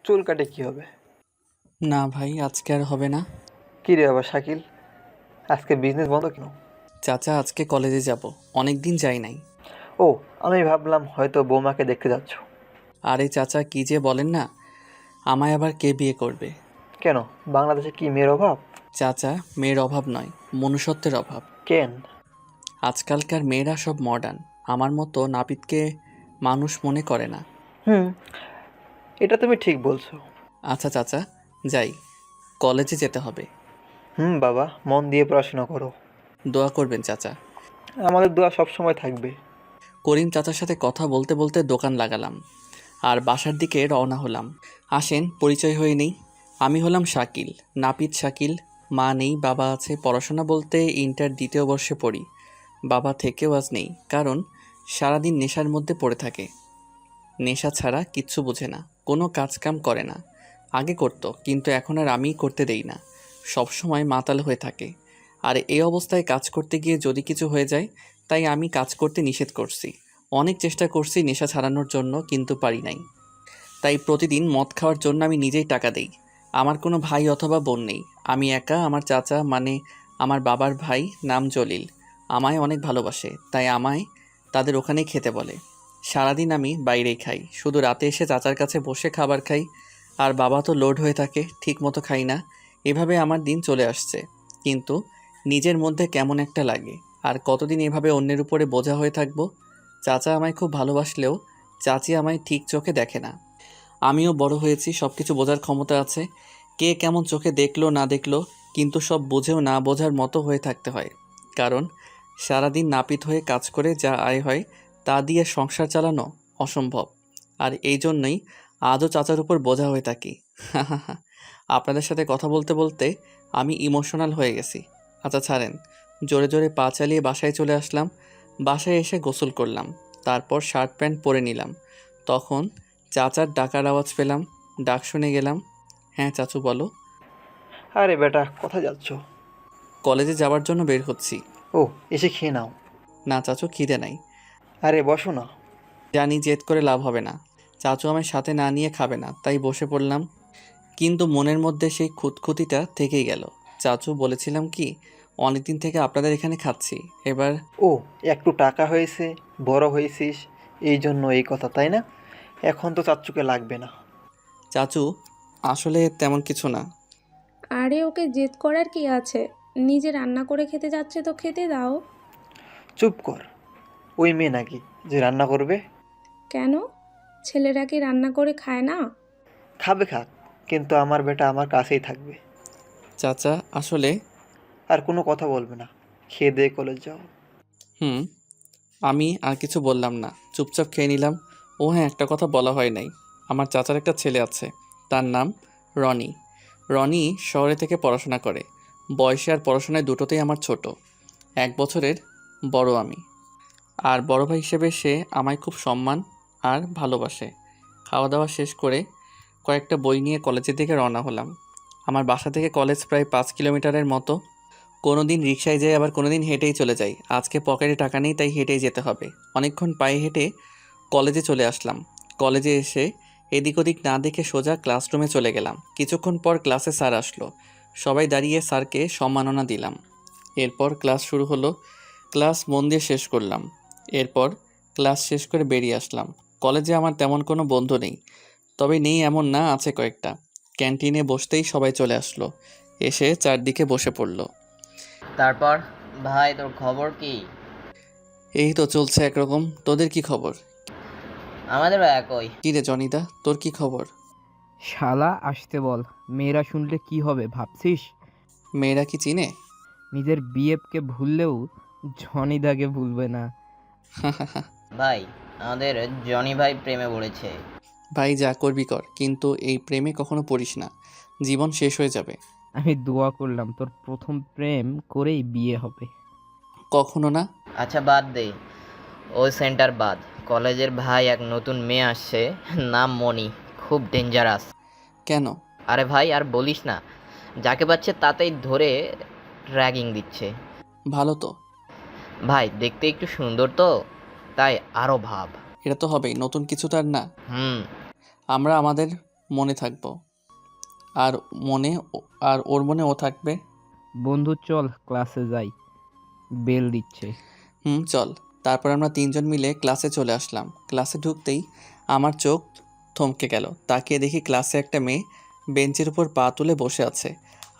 চুল কাটে কি হবে? না ভাই, আজকে আর হবে না। কি রে বাবা শাকিল, আজকে বিজনেস বন্ধ কেন? চাচা, আজকে কলেজে যাব। অনেক দিন যাই নাই। ও, আমি ভাবলাম হয়তো বৌমাকে দেখতে যাচ্ছ। আরে চাচা, কি যে বলেন না, আমায় আবার কে বিয়ে করবে? কেন, বাংলাদেশে কি মেয়ের অভাব? চাচা, মেয়ের অভাব নয়, মনুষ্যত্বের অভাব। কেন? আজকালকার মেয়েরা সব মডার্ন। আমার মতো নাপিতকে মানুষ মনে করে না। হুম, এটা তুমি ঠিক বলছো। আচ্ছা চাচা, যাই, কলেজে যেতে হবে। হুম বাবা, মন দিয়ে পড়াশোনা করো। দোয়া করবেন চাচা। আমাদের দোয়া সব সময় থাকবে। করিম চাচার সাথে কথা বলতে বলতে দোকান লাগালাম আর বাসার দিকে রওনা হলাম। আসেন, পরিচয় হয়ে নেই। আমি হলাম শাকিল, নাপিত শাকিল। মা নেই, বাবা আছে। পড়াশোনা বলতে ইন্টার দ্বিতীয় বর্ষে পড়ি। বাবা থেকেও আজ নেই, কারণ সারাদিন নেশার মধ্যে পড়ে থাকে। নেশা ছাড়া কিচ্ছু বোঝে না, কোনো কাজকাম করে না। আগে করতো, কিন্তু এখন আর আমিই করতে দেই না। সব সময় মাতাল হয়ে থাকে। আর এই অবস্থায় কাজ করতে গিয়ে যদি কিছু হয়ে যায়, তাই আমি কাজ করতে নিষেধ করছি। অনেক চেষ্টা করছি নেশা ছাড়ানোর জন্য, কিন্তু পারি নাই। তাই প্রতিদিন মদ খাওয়ার জন্য আমি নিজেই টাকা দেই। আমার কোনো ভাই অথবা বোন নেই। আমি একা। আমার চাচা, মানে আমার বাবার ভাই, নাম জলিল, আমায় অনেক ভালোবাসে, তাই আমায় তাদের ওখানেই খেতে বলে। সারাদিন আমি বাইরেই খাই, শুধু রাতে এসে চাচার কাছে বসে খাবার খাই। আর বাবা তো লোড হয়ে থাকে, ঠিক মতো খাই না। এভাবে আমার দিন চলে আসছে। কিন্তু নিজের মধ্যে কেমন একটা লাগে। আর কতদিন এভাবে অন্যের উপরে বোঝা হয়ে থাকবো? চাচা আমায় খুব ভালোবাসলেও চাচি আমায় ঠিক চোখে দেখে না। আমিও বড় হয়েছি, সব কিছু বোঝার ক্ষমতা আছে। কে কেমন চোখে দেখলো না দেখলো, কিন্তু সব বুঝেও না বোঝার মতো হয়ে থাকতে হয়। কারণ সারাদিন নাপিত হয়ে কাজ করে যা আয় হয়, তা দিয়ে সংসার চালানো অসম্ভব। আর এই জন্যই আজও চাচার উপর বোঝা হয়ে থাকি। আপনাদের সাথে কথা বলতে বলতে আমি ইমোশনাল হয়ে গেছি। আচ্ছা ছাড়েন, জোরে জোরে পা চালিয়ে বাসায় চলে আসলাম। বাসায় এসে গোসল করলাম, তারপর শার্ট প্যান্ট পরে নিলাম। তখন চাচার ডাকার আওয়াজ পেলাম। ডাক শুনে গেলাম। হ্যাঁ চাচু, বলো। আরে বেটা, কোথায় যাচ্ছ? কলেজে যাওয়ার জন্য বের হচ্ছি। ও, এসে খেয়ে নাও। না চাচু, খিদে নাই। আরে বসো না। জানি জেদ করে লাভ হবে না, চাচু আমার সাথে না নিয়ে খাবে না, তাই বসে পড়লাম। কিন্তু মনের মধ্যে সেই খুঁতখুঁতিটা থেকেই গেল। চাচু, বলেছিলাম কি, অনেকদিন থেকে আপনাদের এখানে খাচ্ছি, এবার। ও, একটু টাকা হয়েছে, বড় হয়েছিস, এই জন্য এই কথা, তাই না? এখন তো চাচ্চুকে লাগবে না। চাচু, আসলে তেমন কিছু না। আরে ওকে জেদ করার কি আছে? নিজে রান্না করে খেতে যাচ্ছে তো খেতে দাও। চুপ কর। ওই মেয়ে নাকি যে রান্না করবে? কেন? ছেলেরা কি রান্না করে খায় না? খাবে খাক, কিন্তু আমার বেটা আমার কাছেই থাকবে। চাচা, আসলে। আর কোনো কথা বলবে না। খেয়ে দিয়ে কলেজ যাও। হুম। আমি আর কিছু বললাম না, চুপচাপ খেয়ে নিলাম। ও হ্যাঁ, একটা কথা বলা হয় নাই। আমার চাচার একটা ছেলে আছে, তার নাম রনি। রনি শহরে থেকে পড়াশোনা করে। বয়সে আর পড়াশোনায় দুটোতেই আমার ছোট। 1 বছরের বড় আমি। আর বড় ভাই হিসেবে সে আমায় খুব সম্মান আর ভালোবাসে। খাওয়া দাওয়া শেষ করে কয়েকটা বই নিয়ে কলেজের দিকে রওনা হলাম। আমার বাসা থেকে কলেজ প্রায় 5 কিলোমিটারের মতো। কোনো দিন রিকশায় যাই, আবার কোনো দিন হেঁটেই চলে যাই। আজকে পকেটে টাকা নেই, তাই হেঁটেই যেতে হবে। অনেকক্ষণ পায়ে হেঁটে কলেজে চলে আসলাম। কলেজে এসে এদিক ওদিক না দেখে সোজা ক্লাসরুমে চলে গেলাম। কিছুক্ষণ পর ক্লাসে স্যার আসলো। সবাই দাঁড়িয়ে স্যারকে সম্মাননা দিলাম। এরপর ক্লাস শুরু হলো। ক্লাস মন দিয়ে শেষ করলাম। এরপর ক্লাস শেষ করে বেরিয়ে আসলাম। কলেজে আমার তেমন কোনো বন্ধু নেই, তবে নেই এমন না, আছে কয়েকটা। ক্যান্টিনে বসতেই সবাই চলে আসলো, এসে চারদিকে বসে পড়লো। তারপর ভাই তোর খবর কি? এই তো চলছে একরকম। তোদের কি খবর? আমাদেরও একই। কি রে জনিদা, তোর কি খবর? শালা আসতে বল। মেয়েরা শুনলে কি হবে ভাবছিস? মেয়েরা কি চিনে? নিজের বিএফকে ভুললেও জনিদাকে ভুলবে না। ভাই, আমাদের জনি ভাই প্রেমে পড়েছে। ভাই, যা করবি কর, কিন্তু এই প্রেমে কখনো পড়িস না, জীবন শেষ হয়ে যাবে। আমি দোয়া করলাম তোর প্রথম প্রেম করেই বিয়ে হবে। কখনো না। আচ্ছা বাদ দে, ওই সেন্টার বাদ। কলেজের ভাই এক নতুন মেয়ে আসছে, নাম মনি, খুব ডেঞ্জারাস। কেন? আরে ভাই আর বলিস না, যাকে পাচ্ছে তাতেই ধরে র্যাগিং দিচ্ছে। ভালো তো। ভাই দেখতে একটু সুন্দর তো, তাই আরও ভাব। এটা তো হবেই, নতুন কিছু তো আর না। হুম। আমরা আমাদের মনে থাকবো। আর মনে আর ওর মনে ও থাকবে। বন্ধু চল ক্লাসে যাই, বেল দিচ্ছে। চল। তারপর আমরা তিনজন মিলে ক্লাসে চলে আসলাম। ক্লাসে ঢুকতেই আমার চোখ থমকে গেল। তাকিয়ে দেখি ক্লাসে একটা মেয়ে বেঞ্চের উপর পা তুলে বসে আছে,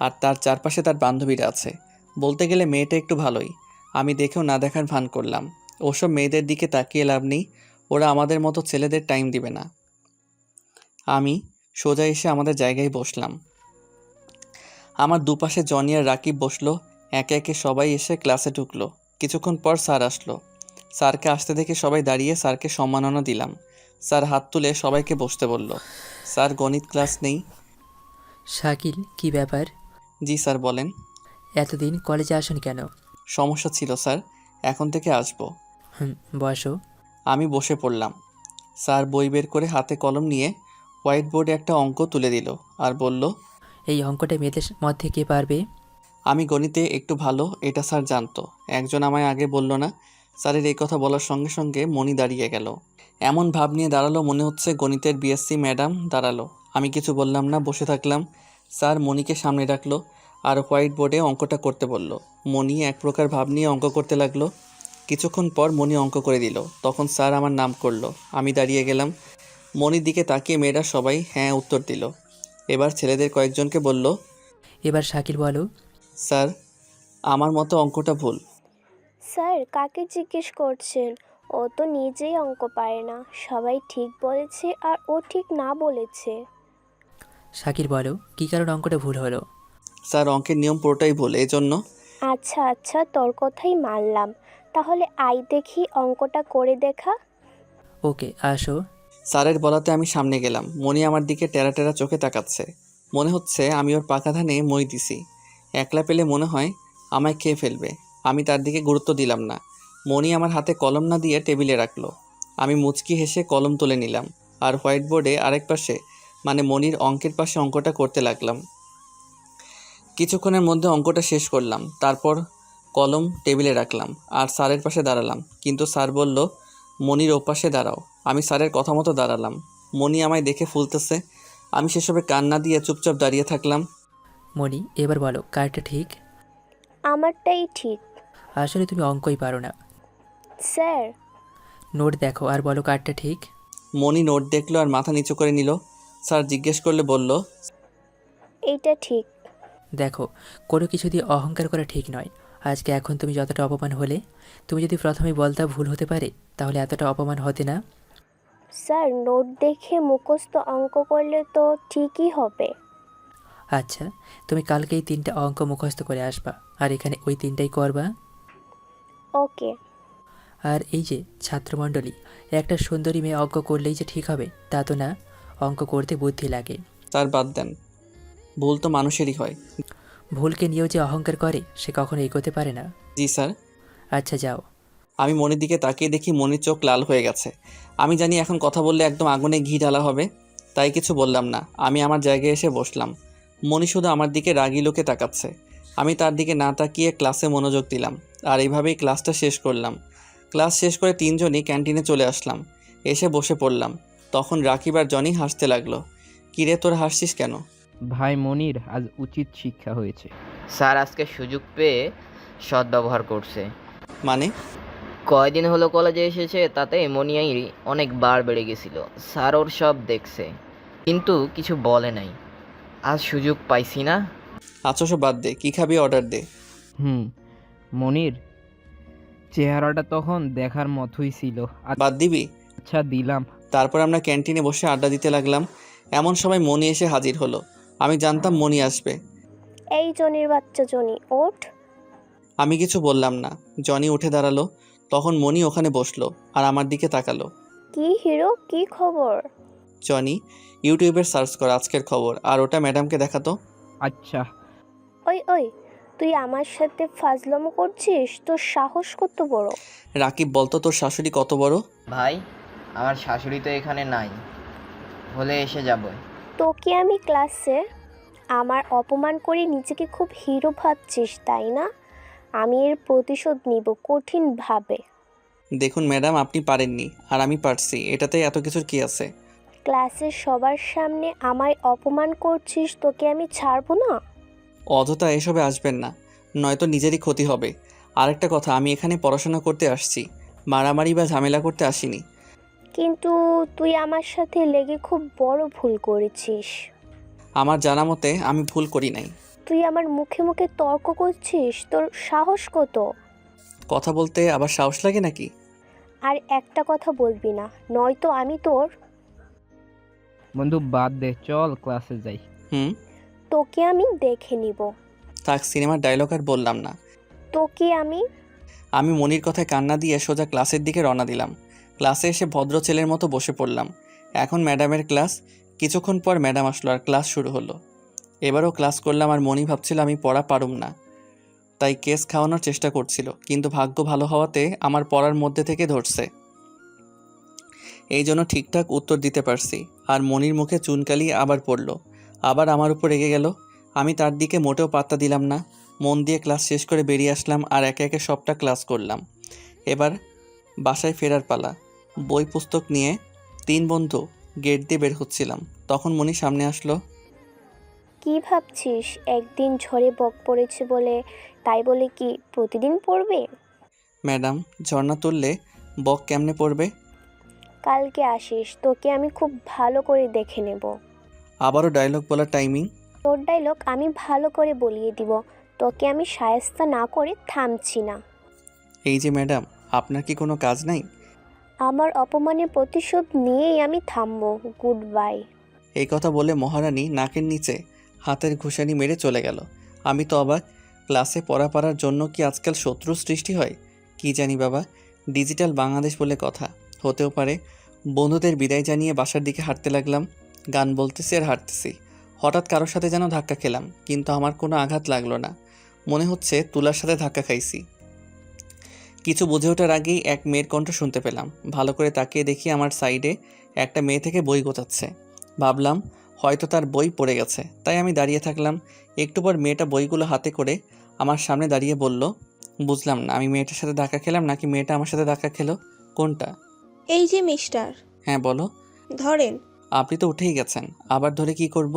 আর তার চারপাশে তার বান্ধবীরা আছে। বলতে গেলে মেয়েটা একটু ভালোই। আমি দেখেও না দেখার ভান করলাম। ওসব মেয়েদের দিকে তাকিয়ে লাভ নেই, ওরা আমাদের মতো ছেলেদের টাইম দিবে না। আমি সোজা এসে আমাদের জায়গায় বসলাম। আমার দুপাশে জনি আর রাকিব বসলো। একে একে সবাই এসে ক্লাসে ঢুকলো। কিছুক্ষণ পর স্যার আসলো। স্যারকে আসতে দেখে সবাই দাঁড়িয়ে স্যারকে সম্মাননা দিলাম। স্যার হাত তুলে সবাইকে বসতে বলল। স্যার গণিত ক্লাস নেই। শাকিল, কি ব্যাপার? জি স্যার বলেন। এতদিন কলেজে আসোনি কেন? সমস্যা ছিল স্যার, এখন থেকে আসবো। বসো। আমি বসে পড়লাম। স্যার বই বের করে হাতে কলম নিয়ে হোয়াইট বোর্ডে একটা অঙ্ক তুলে দিল আর বলল, এই অঙ্কটা মেয়েদের মধ্যে কে পারবে? আমি গণিতে একটু ভালো, এটা স্যার জানতো। একজন আমায় আগে বলল না। স্যারের এই কথা বলার সঙ্গে সঙ্গে মণি দাঁড়িয়ে গেল। এমন ভাব নিয়ে দাঁড়ালো মনে হচ্ছে গণিতের বিএসসি ম্যাডাম দাঁড়ালো। আমি কিছু বললাম না, বসে থাকলাম। স্যার মণিকে সামনে রাখলো আর হোয়াইট বোর্ডে অঙ্কটা করতে বলল। মণি এক প্রকার ভাব নিয়ে অঙ্ক করতে লাগলো। কিছুক্ষণ পর মণি অঙ্ক করে দিল। তখন স্যার আমার নাম করলো। আমি দাঁড়িয়ে গেলাম। মণির দিকে তাকিয়ে মেয়েরা সবাই হ্যাঁ উত্তর দিল। এবার ছেলেদের কয়েকজনকে বলল, এবার শাকিল বলো। স্যার আমার মতো অঙ্কটা ভুল। স্যার কাকে জিজ্ঞেস করছেন? ও তো নিজেই অঙ্ক পারে না, সবাই ঠিক বলেছে আর ও ঠিক না বলেছে। শাকিল বলো, কী কারণ অঙ্কটা ভুল হলো? স্যার অঙ্কের নিয়ম পুরোটাই ভুল, এজন্য। আচ্ছা আচ্ছা, তোর কথাই মানলাম, তাহলে আই দেখি অঙ্কটা করে দেখা। ওকে, আসো। স্যারের বলাতে আমি সামনে গেলাম। মণি আমার দিকে টেরা টেরা চোখে তাকাচ্ছে। মনে হচ্ছে আমি ওর পাকা ধানে মই দিছি। একলা পেলে মনে হয় আমায় খেয়ে ফেলবে। আমি তার দিকে গুরুত্ব দিলাম না। মণি আমার হাতে কলম না দিয়ে টেবিলে রাখলো। আমি মুচকি হেসে কলম তুলে নিলাম আর হোয়াইট বোর্ডে আরেক পাশে মানে মণির অঙ্কের পাশে অঙ্কটা করতে লাগলাম। কিছুক্ষণের মধ্যে অঙ্কটা শেষ করলাম। তারপর কলম টেবিলে রাখলাম আর স্যারের পাশে দাঁড়ালাম। কিন্তু স্যার বলল, মণির ওপাশে দাঁড়াও। আমি স্যারের কথা মতো দাঁড়ালাম। মণি আমায় দেখে ফুলতেছে। আমি সেসবে কান না দিয়ে চুপচাপ দাঁড়িয়ে থাকলাম। মনি, এবার বলো কারটা ঠিক? আমারটাই ঠিক। আসলে তুমি অঙ্কই পারো না। স্যার নোট দেখো আর বলো কারটা ঠিক। মণি নোট দেখলো আর মাথা নিচু করে নিল। স্যার জিজ্ঞেস করলে বলল, এইটা ঠিক। দেখো, কোনো কিছু দিয়ে অহংকার করা ঠিক নয়। আজকে এখন তুমি যতটা অপমান হলে, তুমি যদি প্রথমেই বলতা ভুল হতে পারে, তাহলে এতটা অপমান হতে না। স্যার নোট দেখে মুখস্থ অঙ্ক করলে তো ঠিকই হবে। আচ্ছা, তুমি কালকেই 3টা অঙ্ক মুখস্থ করে আসবা, আর এখানে ওই 3টাই করবা। ওকে। আর এই যে ছাত্রমণ্ডলী, একটা সুন্দরী মেয়ে অঙ্ক করলেই যে ঠিক হবে তা তো না, অঙ্ক করতে বুদ্ধি লাগে। স্যার বাদ দেন, ভুল তো মানুষেরই হয়। ভুলকে নিয়েও যে অহংকার করে সে কখনো এগোতে পারে না। জি স্যার। আচ্ছা যাও। আমি মণির দিকে তাকিয়ে দেখি মণির চোখ লাল হয়ে গেছে। আমি জানি এখন কথা বললে একদম আগুনে ঘি ঢালা হবে, তাই কিছু বললাম না। আমি আমার জায়গায় এসে বসলাম। মণি শুধু আমার দিকে রাগি লোকে তাকাচ্ছে। আমি তার দিকে না তাকিয়ে ক্লাসে মনোযোগ দিলাম আর এইভাবেই ক্লাসটা শেষ করলাম। ক্লাস শেষ করে তিনজনই ক্যান্টিনে চলে আসলাম। এসে বসে পড়লাম। তখন রাকিব আর জনি হাসতে লাগলো। কিরে তোর হাসছিস কেন? ভাই মনির আজ উচিত শিক্ষা হয়েছে। স্যার আজকে সুযোগ পেয়ে সদ্ব্যবহার করছে। মানে? কয়দিন হলো কলেজে এসেছে, তাতে মনিয়াই অনেক বার বেড়ে গেছিল। স্যার ওর সব দেখছে, কিন্তু কিছু বলে নাই। আজ সুযোগ পাইছি না। আচ্ছা সব বাদ দে, কী খাবি অর্ডার দে। মনির চেহারাটা তখন দেখার মতোই ছিল। বাদ দিবি? আচ্ছা দিলাম। তারপর আমরা ক্যান্টিনে বসে আড্ডা দিতে লাগলাম। এমন সময় মণি এসে হাজির হলো। আমি জানতাম মণি আসবে। এই জনির বাচ্চা জনি, ওঠ। আমি কিছু বললাম না। জনি উঠে দাঁড়ালো। তখন মণি ওখানে বসলো আর আমার দিকে তাকালো। কি হিরো, কি খবর? জনি, ইউটিউবের সার্চ কর আজকের খবর আর ওটা ম্যাডামকে দেখাতো। আচ্ছা। ওই ওই, তুই আমার সাথে ফাজলামো করছিস? তোর সাহস কত বড়? রাকিব বলতো তোর শাশুড়ি কত বড়? ভাই, আমার শাশুড়ি তো এখানে নাই, হলে এসে যাবে। তোকে আমি ক্লাসে আমার অপমান করে নিজেকে খুব হিরো ভাবছিস তাই না? আমি এর প্রতিশোধ নিব কঠিনভাবে। দেখুন ম্যাডাম, আপনি পারেননি আর আমি পারছি, এটাতে এত কিছুর কি আছে? ক্লাসের সবার সামনে আমায় অপমান করছিস, তোকে আমি ছাড়বো না। অযথা এসবে আসবেন না, নয়তো নিজেরই ক্ষতি হবে। আরেকটা কথা, আমি এখানে পড়াশোনা করতে আসছি, মারামারি বা ঝামেলা করতে আসিনি। কিন্তু তুই আমার সাথে লেগে খুব বড় ভুল করেছিস। আমার জানা মতে আমি ভুল করি নাই। তুই আমার মুখে মুখে তর্ক করছিস, তোর সাহস কত? কথা বলতে আবার সাহস লাগে নাকি? আর একটা কথা বলবি না, নয়তো আমি তোর। বন্ধু বাদ দে, চল ক্লাসে যাই। হুম। তোকে আমি দেখে নিব। থাক, সিনেমার ডায়লগ আর বললাম না। তোকে আমি। আমি মনির কথায় কান্না দিয়ে সোজা ক্লাসের দিকে রওনা দিলাম। ক্লাসে এসে ভদ্র ছেলের মতো বসে পড়লাম। এখন ম্যাডামের ক্লাস। কিছুক্ষণ পর ম্যাডাম আসলো আর ক্লাস শুরু হলো। এবারও ক্লাস করলাম আর মনি ভাবছিল আমি পড়া পারুম না, তাই কেস খাওয়ানোর চেষ্টা করছিল, কিন্তু ভাগ্য ভালো হওয়াতে আমার পড়ার মধ্যে থেকে ধরছে, এই জন্য ঠিকঠাক উত্তর দিতে পারছি। আর মনির মুখে চুনকালি আবার পড়ল, আবার আমার উপর রেগে গেল। আমি তার দিকে মোটেও পাত্তা দিলাম না, মন দিয়ে ক্লাস শেষ করে বেরিয়ে আসলাম আর একে একে সবটা ক্লাস করলাম। এবার বাসায় ফেরার পালা। বই পুস্তক নিয়ে 3 বন্ধু গেট দিয়ে বের হচ্ছিলাম, তখন মনি সামনে আসলো। কি ভাবছিস একদিন ঝড়ে বক পড়েছে বলে তাই বলে কি প্রতিদিন পড়বে? ম্যাডাম, ঝর্ণা তুললে বক কেমনে পড়বে? কালকে আসিস, তোকে আমি খুব ভালো করে দেখে নেব। আবারও ডায়লগ বলার টাইমিং। তোর ডায়লগ আমি ভালো করে বলিয়ে দিব, তোকে আমি শায়েস্তা না করে থামছি না। এই যে ম্যাডাম, আপনার কি কোনো কাজ নাই? আমার অপমানের প্রতিশোধ নিয়েই আমি থামবো। Good bye. এই কথা বলে মহারানী নাকের নিচে হাতের ঘুষানি মেরে চলে গেল। আমি তো অবাক, ক্লাসে পড়া পারার জন্য কি আজকাল শত্রু সৃষ্টি হয়? কি জানি বাবা, ডিজিটাল বাংলাদেশ বলে কথা, হতেও পারে। বন্ধুদের বিদায় জানিয়ে বাসার দিকে হাঁটতে লাগলাম। গান বলতেছি আর হাঁটতেছি। হঠাৎ কারোর সাথে যেন ধাক্কা খেলাম, কিন্তু আমার কোনো আঘাত লাগলো না। মনে হচ্ছে তুলার সাথে ধাক্কা খাইছি। কিছু বুঝে ওঠার আগেই এক মেয়ের কণ্ঠ শুনতে পেলাম। ভালো করে তাকিয়ে দেখি আমার সাইডে একটা মেয়ে থেকে বই গোছাচ্ছে। ভাবলাম হয়তো তার বই পড়ে গেছে, তাই আমি দাঁড়িয়ে থাকলাম। একটু পর মেয়েটা বইগুলো হাতে করে আমার সামনে দাঁড়িয়ে বলল, বুঝলাম না, আমি মেয়েটার সাথে ধাক্কা খেলাম নাকি মেয়েটা আমার সাথে ধাক্কা খেলো, কোনটা? এই যে মিস্টার, হ্যাঁ বলো। ধরেন। আপনি তো উঠেই গেছেন, আবার ধরে কি করব?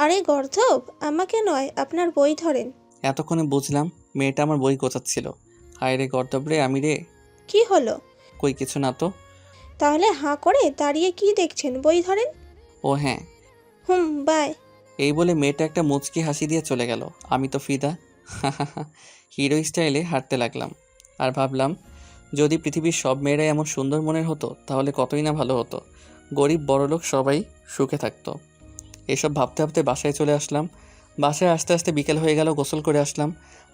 আরে গর্ধব, আমাকে নয়, আপনার বই ধরেন। এতক্ষণে বুঝলাম মেয়েটা আমার বই গোছাচ্ছিল। হায় রে গর্দব রে আমি রে। কি হলো? কই কিছু না তো। তাহলে হাঁ করে দাঁড়িয়ে কি দেখছেন, বই ধরেন। ও হ্যাঁ। বাই। এই বলে মেয়েটা একটা মুচকি হাসি দিয়ে চলে গেল। আমি তো ফিদা, হিরো স্টাইলে হাঁটতে লাগলাম। আর ভাবলাম, যদি পৃথিবীর সব মেয়েরাই এমন সুন্দর মনের হতো তাহলে কতই না ভালো হতো, গরিব বড়লোক সবাই সুখে থাকতো। এসব ভাবতে ভাবতে বাসায় চলে আসলাম। বাসায় আস্তে আস্তে বিকেল হয়ে গেল, গোসল করে আসলাম।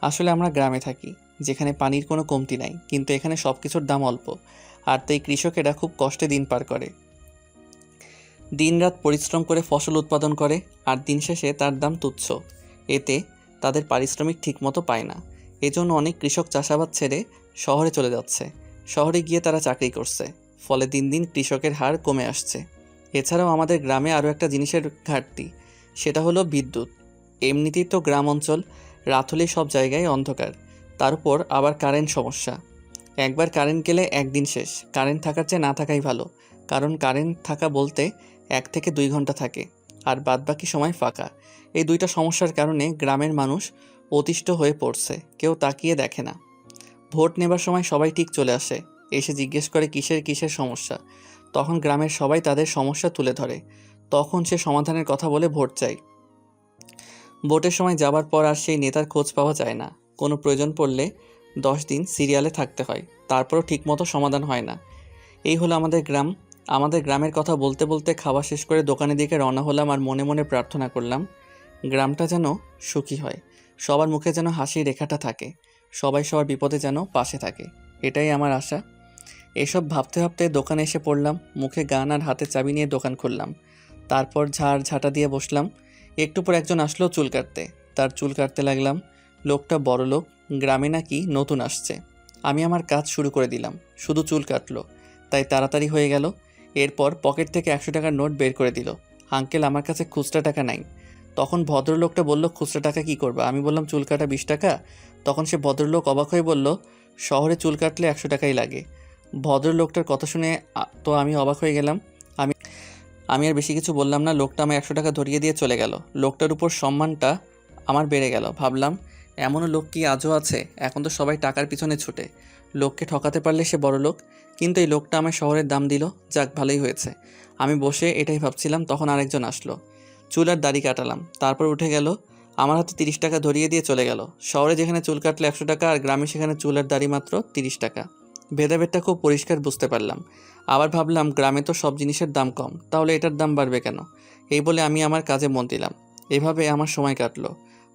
আসলে আমরা গ্রামে থাকি, যেখানে পানির কোনো কমতি নাই, কিন্তু এখানে সব কিছুর দাম অল্প, আর তাই কৃষকেরা খুব কষ্টে দিন পার করে। দিনরাত পরিশ্রম করে ফসল উৎপাদন করে, আর দিন শেষে তার দাম তুচ্ছ। এতে তাদের পারিশ্রমিক ঠিকমতো পায় না। এজন্য অনেক কৃষক চাষাবাদ ছেড়ে শহরে চলে যাচ্ছে। শহরে গিয়ে তারা চাকরি করছে, ফলে দিন দিন কৃষকের হার কমে আসছে। এছাড়াও আমাদের গ্রামে আরও একটা জিনিসের ঘাটতি, সেটা হলো বিদ্যুৎ। এমনিতেই তো গ্রাম অঞ্চল, রাত হলেই সব জায়গায় অন্ধকার, তার উপর আবার কারেন্ট সমস্যা। একবার কারেন্ট গেলে একদিন শেষ। কারেন্ট থাকার চেয়ে না থাকাই ভালো, কারণ কারেন্ট থাকা বলতে 1 থেকে 2 ঘন্টা থাকে, আর বাদবাকি সময় ফাঁকা। এই দুইটা সমস্যার কারণে গ্রামের মানুষ অতিষ্ঠ হয়ে পড়ছে, কেউ তাকিয়ে দেখে না। ভোট নেবার সময় সবাই ঠিক চলে আসে, এসে জিজ্ঞেস করে কিসের সমস্যা। তখন গ্রামের সবাই তাদের সমস্যা তুলে ধরে, তখন সে সমাধানের কথা বলে ভোট চায়। ভোটের সময় যাবার পর আর সেই নেতার খোঁজ পাওয়া যায় না। কোনো প্রয়োজন পড়লে 10 দিন সিরিয়ালে থাকতে হয়, তারপরও ঠিকমতো সমাধান হয় না। এই হলো আমাদের গ্রাম। আমাদের গ্রামের কথা বলতে বলতে খাওয়া শেষ করে দোকানের দিকে রওনা হলাম, আর মনে মনে প্রার্থনা করলাম গ্রামটা যেন সুখী হয়, সবার মুখে যেন হাসির রেখাটা থাকে, সবাই সবার বিপদে যেন পাশে থাকে, এটাই আমার আশা। এসব ভাবতে ভাবতে দোকানে এসে পড়লাম। মুখে গান আর হাতে চাবি নিয়ে দোকান খুললাম। তারপর ঝাঁটা দিয়ে বসলাম। একটু পর একজন আসলো চুল কাটতে, তার চুল কাটতে লাগলাম। লোকটা বড় লোক, গ্রামে নাকি নতুন আসছে। আমি আমার কাজ শুরু করে দিলাম, শুধু চুল কাটলো, তাই তাড়াতাড়ি হয়ে গেল। এরপর পকেট থেকে 100 টাকার নোট বের করে দিল। আঙ্কেল, আমার কাছে খুচরা টাকা নাই। তখন ভদ্রলোকটা বলল, খুচরা টাকা কি করবা? আমি বললাম, চুল কাটা 20 টাকা। তখন সে ভদ্রলোক অবাক হয়ে বলল, শহরে চুল কাটলে 100 টাকাই লাগে। ভদ্রলোকটার কথা শুনে তো আমি অবাক হয়ে গেলাম। আমি আর বেশি কিছু বললাম না। লোকটা আমায় 100 টাকা ধরিয়ে দিয়ে চলে গেল। লোকটার উপর সম্মানটা আমার বেড়ে গেল। ভাবলাম, এমনও লোক কি আজও আছে? এখন তো সবাই টাকার পিছনে ছুটে। লোককে ঠকাতে পারলে সে বড় লোক। কিন্তু এই লোকটা আমায় শহরের দাম দিল। যাক, ভালোই হয়েছে। আমি বসে এটাই ভাবছিলাম, তখন আরেকজন আসলো। চুল আর দাড়ি কাটালাম, তারপর উঠে গেল। আমার হাতে 30 টাকা ধরিয়ে দিয়ে চলে গেল। শহরে যেখানে চুল কাটলে 100 টাকা, আর গ্রামে সেখানে চুল আর দাড়ি মাত্র 30 টাকা। ভেদাভেদটা খুব পরিষ্কার বুঝতে পারলাম। আবার ভাবলাম, গ্রামে তো সব জিনিসের দাম কম, তাহলে এটার দাম বাড়বে কেন? এই বলে আমি আমার কাজে মন দিলাম। এভাবে আমার সময় কাটলো।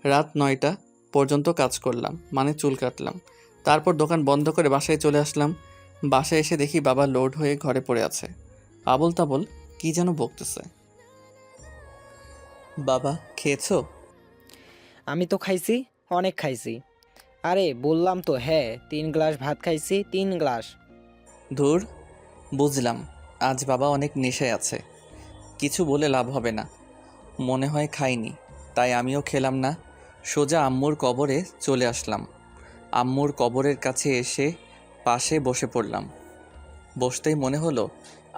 রাত 9টা পর্যন্ত কাজ করলাম, মানে চুল কাটলাম। তারপর দোকান বন্ধ করে বাসায় চলে আসলাম। বাসায় এসে দেখি বাবা লোড হয়ে ঘরে পড়ে আছে। আবল তাবল কি যেন বকতেছে। বাবা, খেয়েছো? আমি তো খাইছি, অনেক খাইছি। আরে বললাম তো, হ্যাঁ 3 গ্লাস ভাত খাইছি, 3 গ্লাস। ধুর, বুঝলাম আজ বাবা অনেক নেশায় আছে। কিছু বলে লাভ হবে না। মনে হয় খাইনি, তাই আমিও খেলাম না। সোজা আম্মুর কবরে চলে আসলাম। আম্মুর কবরের কাছে এসে পাশে বসে পড়লাম। বসতেই মনে হলো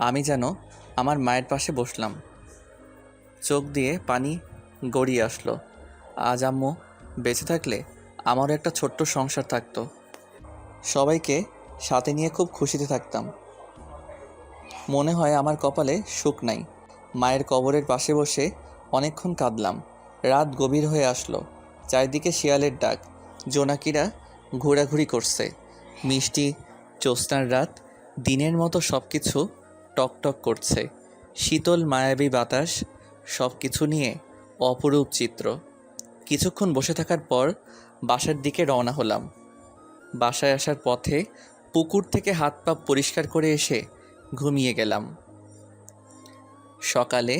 আমি যেন আমার মায়ের পাশে বসলাম। চোখ দিয়ে পানি গড়িয়ে আসলো। আজ আম্মু বেঁচে থাকলে আমারও একটা ছোট্ট সংসার থাকতো। সবাইকে সাথে নিয়ে খুব খুশিতে থাকতাম। মনে হয় আমার কপালে সুখ নাই। মায়ের কবরের পাশে বসে অনেকক্ষণ কাঁদলাম। রাত গভীর হয়ে আসলো। চারিদিকে শিয়ালের ডাক, জোনাকিরা ঘোরাঘুরি করছে। মিষ্টি জ্যোৎস্নার রাত, দিনের মতো সব কিছু টকটক করছে। শীতল মায়াবী বাতাস, সব কিছু নিয়ে অপরূপ চিত্র। কিছুক্ষণ বসে থাকার পর বাসার দিকে রওনা হলাম। বাসায় আসার পথে পুকুর থেকে হাত পা পরিষ্কার করে এসে ঘুমিয়ে গেলাম। সকালে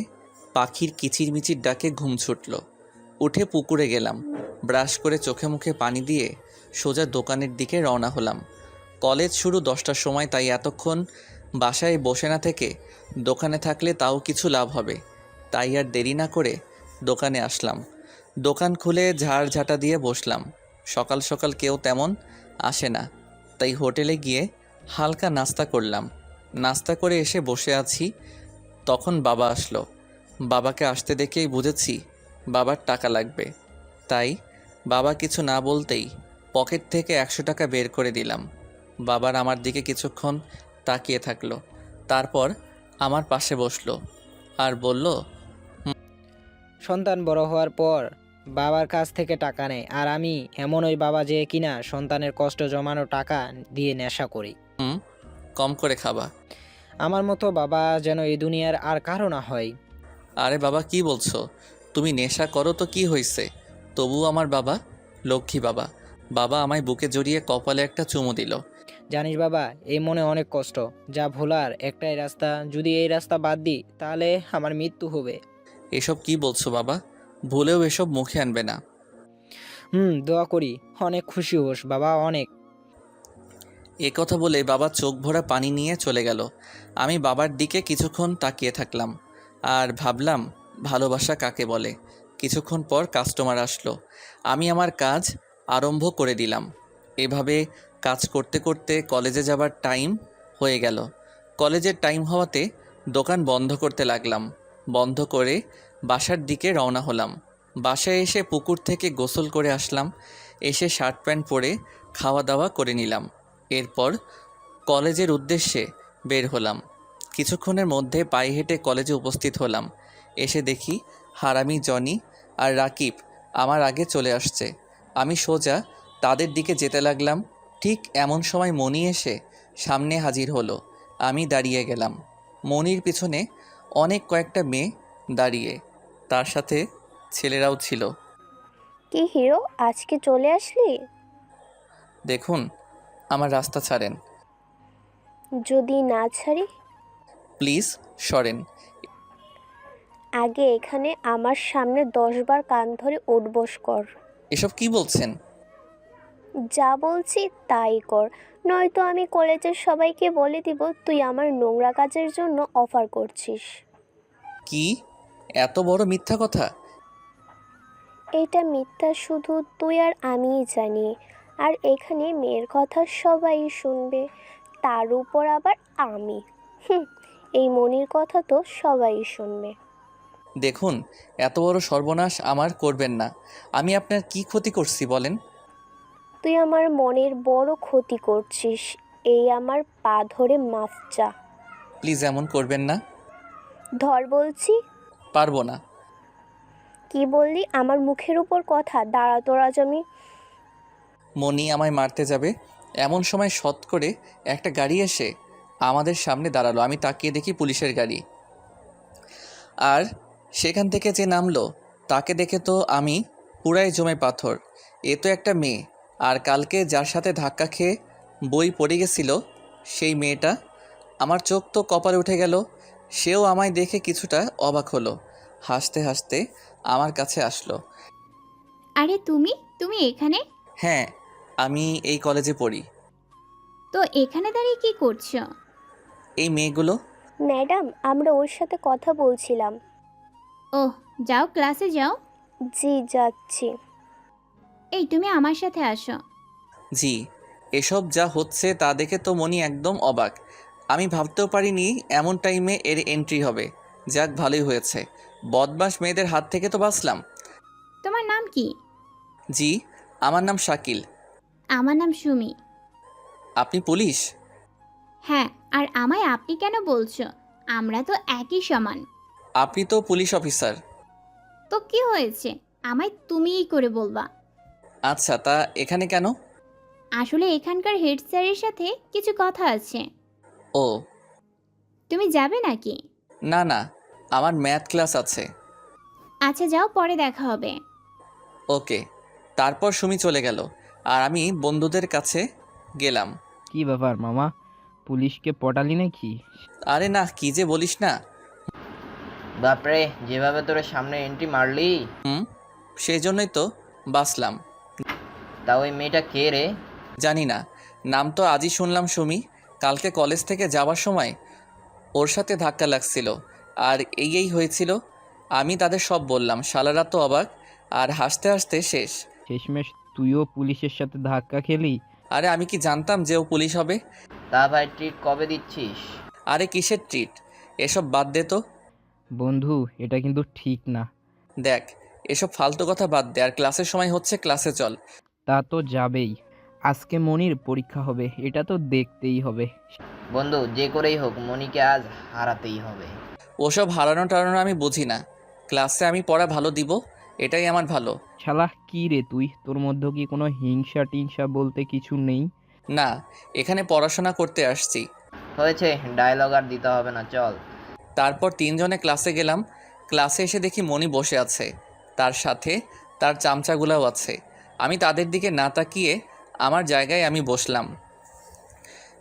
পাখির কিচিরমিচির ডাকে ঘুম ছুটল। উঠে পুকুরে গেলাম। ব্রাশ করে চোখে মুখে পানি দিয়ে সোজা দোকানের দিকে রওনা হলাম। কলেজ শুরু 10টার সময়, তাই এতক্ষণ বাসায় বসে না থেকে দোকানে থাকলে তাও কিছু লাভ হবে। তাই আর দেরি না করে দোকানে আসলাম। দোকান খুলে ঝাড়ঝাঁটা দিয়ে বসলাম। সকাল সকাল কেউ তেমন আসে না, তাই হোটেলে গিয়ে হালকা নাস্তা করলাম। নাস্তা করে এসে বসে আছি, তখন বাবা আসলো। বাবাকে আসতে দেখেই বুঝেছি বাবার টাকা লাগবে, তাই বাবা কিছু না বলতেই পকেট থেকে 100 টাকা বের করে দিলাম। বাবার আমার দিকে কিছুক্ষণ তাকিয়ে থাকলো, তারপর আমার পাশে বসলো আর বলল, সন্তান বড় হওয়ার পর বাবার কাছ থেকে টাকা নেয়, আর আমি এমন ওই বাবা যে কিনা সন্তানের কষ্ট জমানো টাকা দিয়ে নেশা করি। কম করে খাবা। আমার মতো বাবা যেন এই দুনিয়ার আর কারো না হয়। আরে বাবা, কি বলছো? তুমি নেশা করো তো কি হয়েছে? তবু আমার বাবা লক্ষ্মী বাবা। বাবা আমায় বুকে জড়িয়ে কপালে একটা চুমু দিল। জানিস বাবা, এই মনে অনেক কষ্ট, যা ভোলার একটাই রাস্তা, যদি এই রাস্তা বাদ দিই তাহলে আমার মৃত্যু হবে। এসব কি বলছো বাবা? ভুলেও এসব মুখে আনবে না। দোয়া করি, অনেক খুশি হোস বাবা, অনেক। এ কথা বলে বাবা চোখ ভরা পানি নিয়ে চলে গেল। আমি বাবার দিকে কিছুক্ষণ তাকিয়ে থাকলাম আর ভাবলাম ভালোবাসা কাকে বলে। কিছুক্ষণ পর কাস্টমার আসলো। আমি আমার কাজ আরম্ভ করে দিলাম। এভাবে কাজ করতে করতে কলেজে যাবার টাইম হয়ে গেল। কলেজের টাইম হওয়াতে দোকান বন্ধ করতে লাগলাম। বন্ধ করে বাসার দিকে রওনা হলাম। বাসায় এসে পুকুর থেকে গোসল করে আসলাম। এসে শার্ট প্যান্ট পরে খাওয়া দাওয়া করে নিলাম। এরপর কলেজের উদ্দেশ্যে বের হলাম। কিছুক্ষণের মধ্যে পায়ে হেঁটে কলেজে উপস্থিত হলাম। এসে দেখি হারামি জনি আর রাকিব আমার আগে চলে আসছে। আমি সোজা তাদের দিকে যেতে লাগলাম। ঠিক এমন সময় মনি এসে সামনে হাজির হলো। আমি দাঁড়িয়ে গেলাম। মনির পিছনে অনেক কয়েকটা মেয়ে দাঁড়িয়ে, তার সাথে ছেলেরাও ছিল। কি হিরো, আজকে চলে আসলি? দেখুন, আমার রাস্তা ছাড়েন। যদি না ছাড়ি? প্লিজ সরেন। আগে এখানে আমার সামনে 10 বার কান ধরে উঠবোস কর। এসব কি বলছেন? যা বলছি তাই কর, নয়তো আমি কলেজের সবাইকে বলে দিব তুই আমার নোংরা কাজের জন্য অফার করছিস। কি এত বড় মিথ্যা কথা? এটা মিথ্যা শুধু তুই আর আমিই জানি, আর এখানে মেয়ের কথা সবাই শুনবে, তার উপর আবার আমি। এই মনির কথা তো সবাই শুনবে। দেখুন, এত বড় সর্বনাশ আমার করবেন না। আমি আপনার কি ক্ষতি করছি বলেন? তুই আমার মনের বড় ক্ষতি করছিস। এই আমার পা ধরে মাফ চা। প্লিজ এমন করবেন না। ধর বলছি। পারবো না। কি বললি? আমার মুখের উপর কথা। দাঁড়া তোর আজ আমি। মনি আমায় মারতে যাবে এমন সময় শত করে একটা গাড়ি এসে আমাদের সামনে দাঁড়ালো। আমি তাকিয়ে দেখি পুলিশের গাড়ি, আর সেখান থেকে যে নামলো তাকে দেখে তো আমি পুরাই জমে পাথর। এ তো একটা মেয়ে, আর কালকে যার সাথে ধাক্কা খেয়ে বই পড়ে গেছিল সেই মেয়েটা। আমার চোখ তো কপালে উঠে গেল। সেও আমায় দেখে কিছুটা অবাক হলো, হাসতে হাসতে আমার কাছে আসলো। আরে তুমি তুমি এখানে? হ্যাঁ, আমি এই কলেজে পড়ি। তো এখানে দাঁড়িয়ে কি করছো? এই মেয়েগুলো। ম্যাডাম, আমরা ওর সাথে কথা বলছিলাম। ওহ, যাও ক্লাসে যাও। জি যাচ্ছি। এই তুমি আমার সাথে আসো। জি, এসব যা হচ্ছে তা দেখে তো মনি একদম অবাক। আমি ভাবতেও পারিনি এমন টাইমে এর এন্ট্রি হবে। যাক, ভালোই হয়েছে, বদমাস মেয়েদের হাত থেকে তো বাঁচলাম। তোমার নাম কি? জি, আমার নাম শাকিল। আমার নাম সুমি। আপনি পুলিশ? হ্যাঁ, আর আমায় আপনি কেন বলছো? আমরা তো একই সমান। আপনি তো পুলিশ অফিসার। তো কি হয়েছে? আমায় তুমিই করে বলবা। আচ্ছা, তা এখানে কেন? আসলে এখানকার হেড স্যারের সাথে কিছু কথা আছে। ও। তুমি যাবে নাকি? না না, আমার ম্যাথ ক্লাস আছে। আচ্ছা যাও, পরে দেখা হবে। ওকে। তারপর সুমি চলে গেল, আর আমি বন্ধুদের কাছে গেলাম। কি ব্যাপার মামা, পুলিশকে পটালি নাকি? আরে না, কি যে বলিস না। বাপরে, যেভাবে তোর সামনে এন্ট্রি মারলি! সেই জন্যই তো বাঁচলাম। তা ওই মেয়েটা কে রে? জানি না, নাম তো আজই শুনলাম সুমি। কালকে কলেজ থেকে যাওয়ার সময় ওর সাথে ধাক্কা লাগছিল, আর এই হয়েছিল। আমি তাদের সব বললাম। শালারা তো অবাক, আর হাসতে হাসতে শেষ। শেষমেশ তুইও পুলিশের সাথে ধাক্কা খেলি? আরে আমি কি জানতাম যে ও পুলিশ হবে? তা ভাই, ট্রিট কবে দিচ্ছিস? আরে কিসের ট্রিট, এসব বাদ দে তো। বন্ধু, এটা কিন্তু ঠিক না। দেখ, এসব ফালতু কথা বাদ দে, আর ক্লাসের সময় হচ্ছে, ক্লাসে চল। তা তো যাবেই। আজকে মনির পরীক্ষা হবে, এটা তো দেখতেই হবে। বন্ধু, যে করেই হোক মনিকে আজ হারাতেই হবে। ওসব হারানো টারানো আমি বুঝি না। ক্লাসে আমি পড়া ভালো দিব, এটাই আমার ভালো। শালা কি রে তুই, তোর মধ্যে কি কোনো হিংসা টিংসা বলতে কিছু নেই? না, এখানে পড়াশোনা করতে আসছি। হয়েছে, ডায়লগ আর দিতে হবে না, চল। তারপর তিনজনে ক্লাসে গেলাম। ক্লাসে এসে দেখি মনি বসে আছে, তার সাথে তার চামচাগুলাও আছে। আমি তাদের দিকে না তাকিয়ে আমার জায়গায় আমি বসলাম।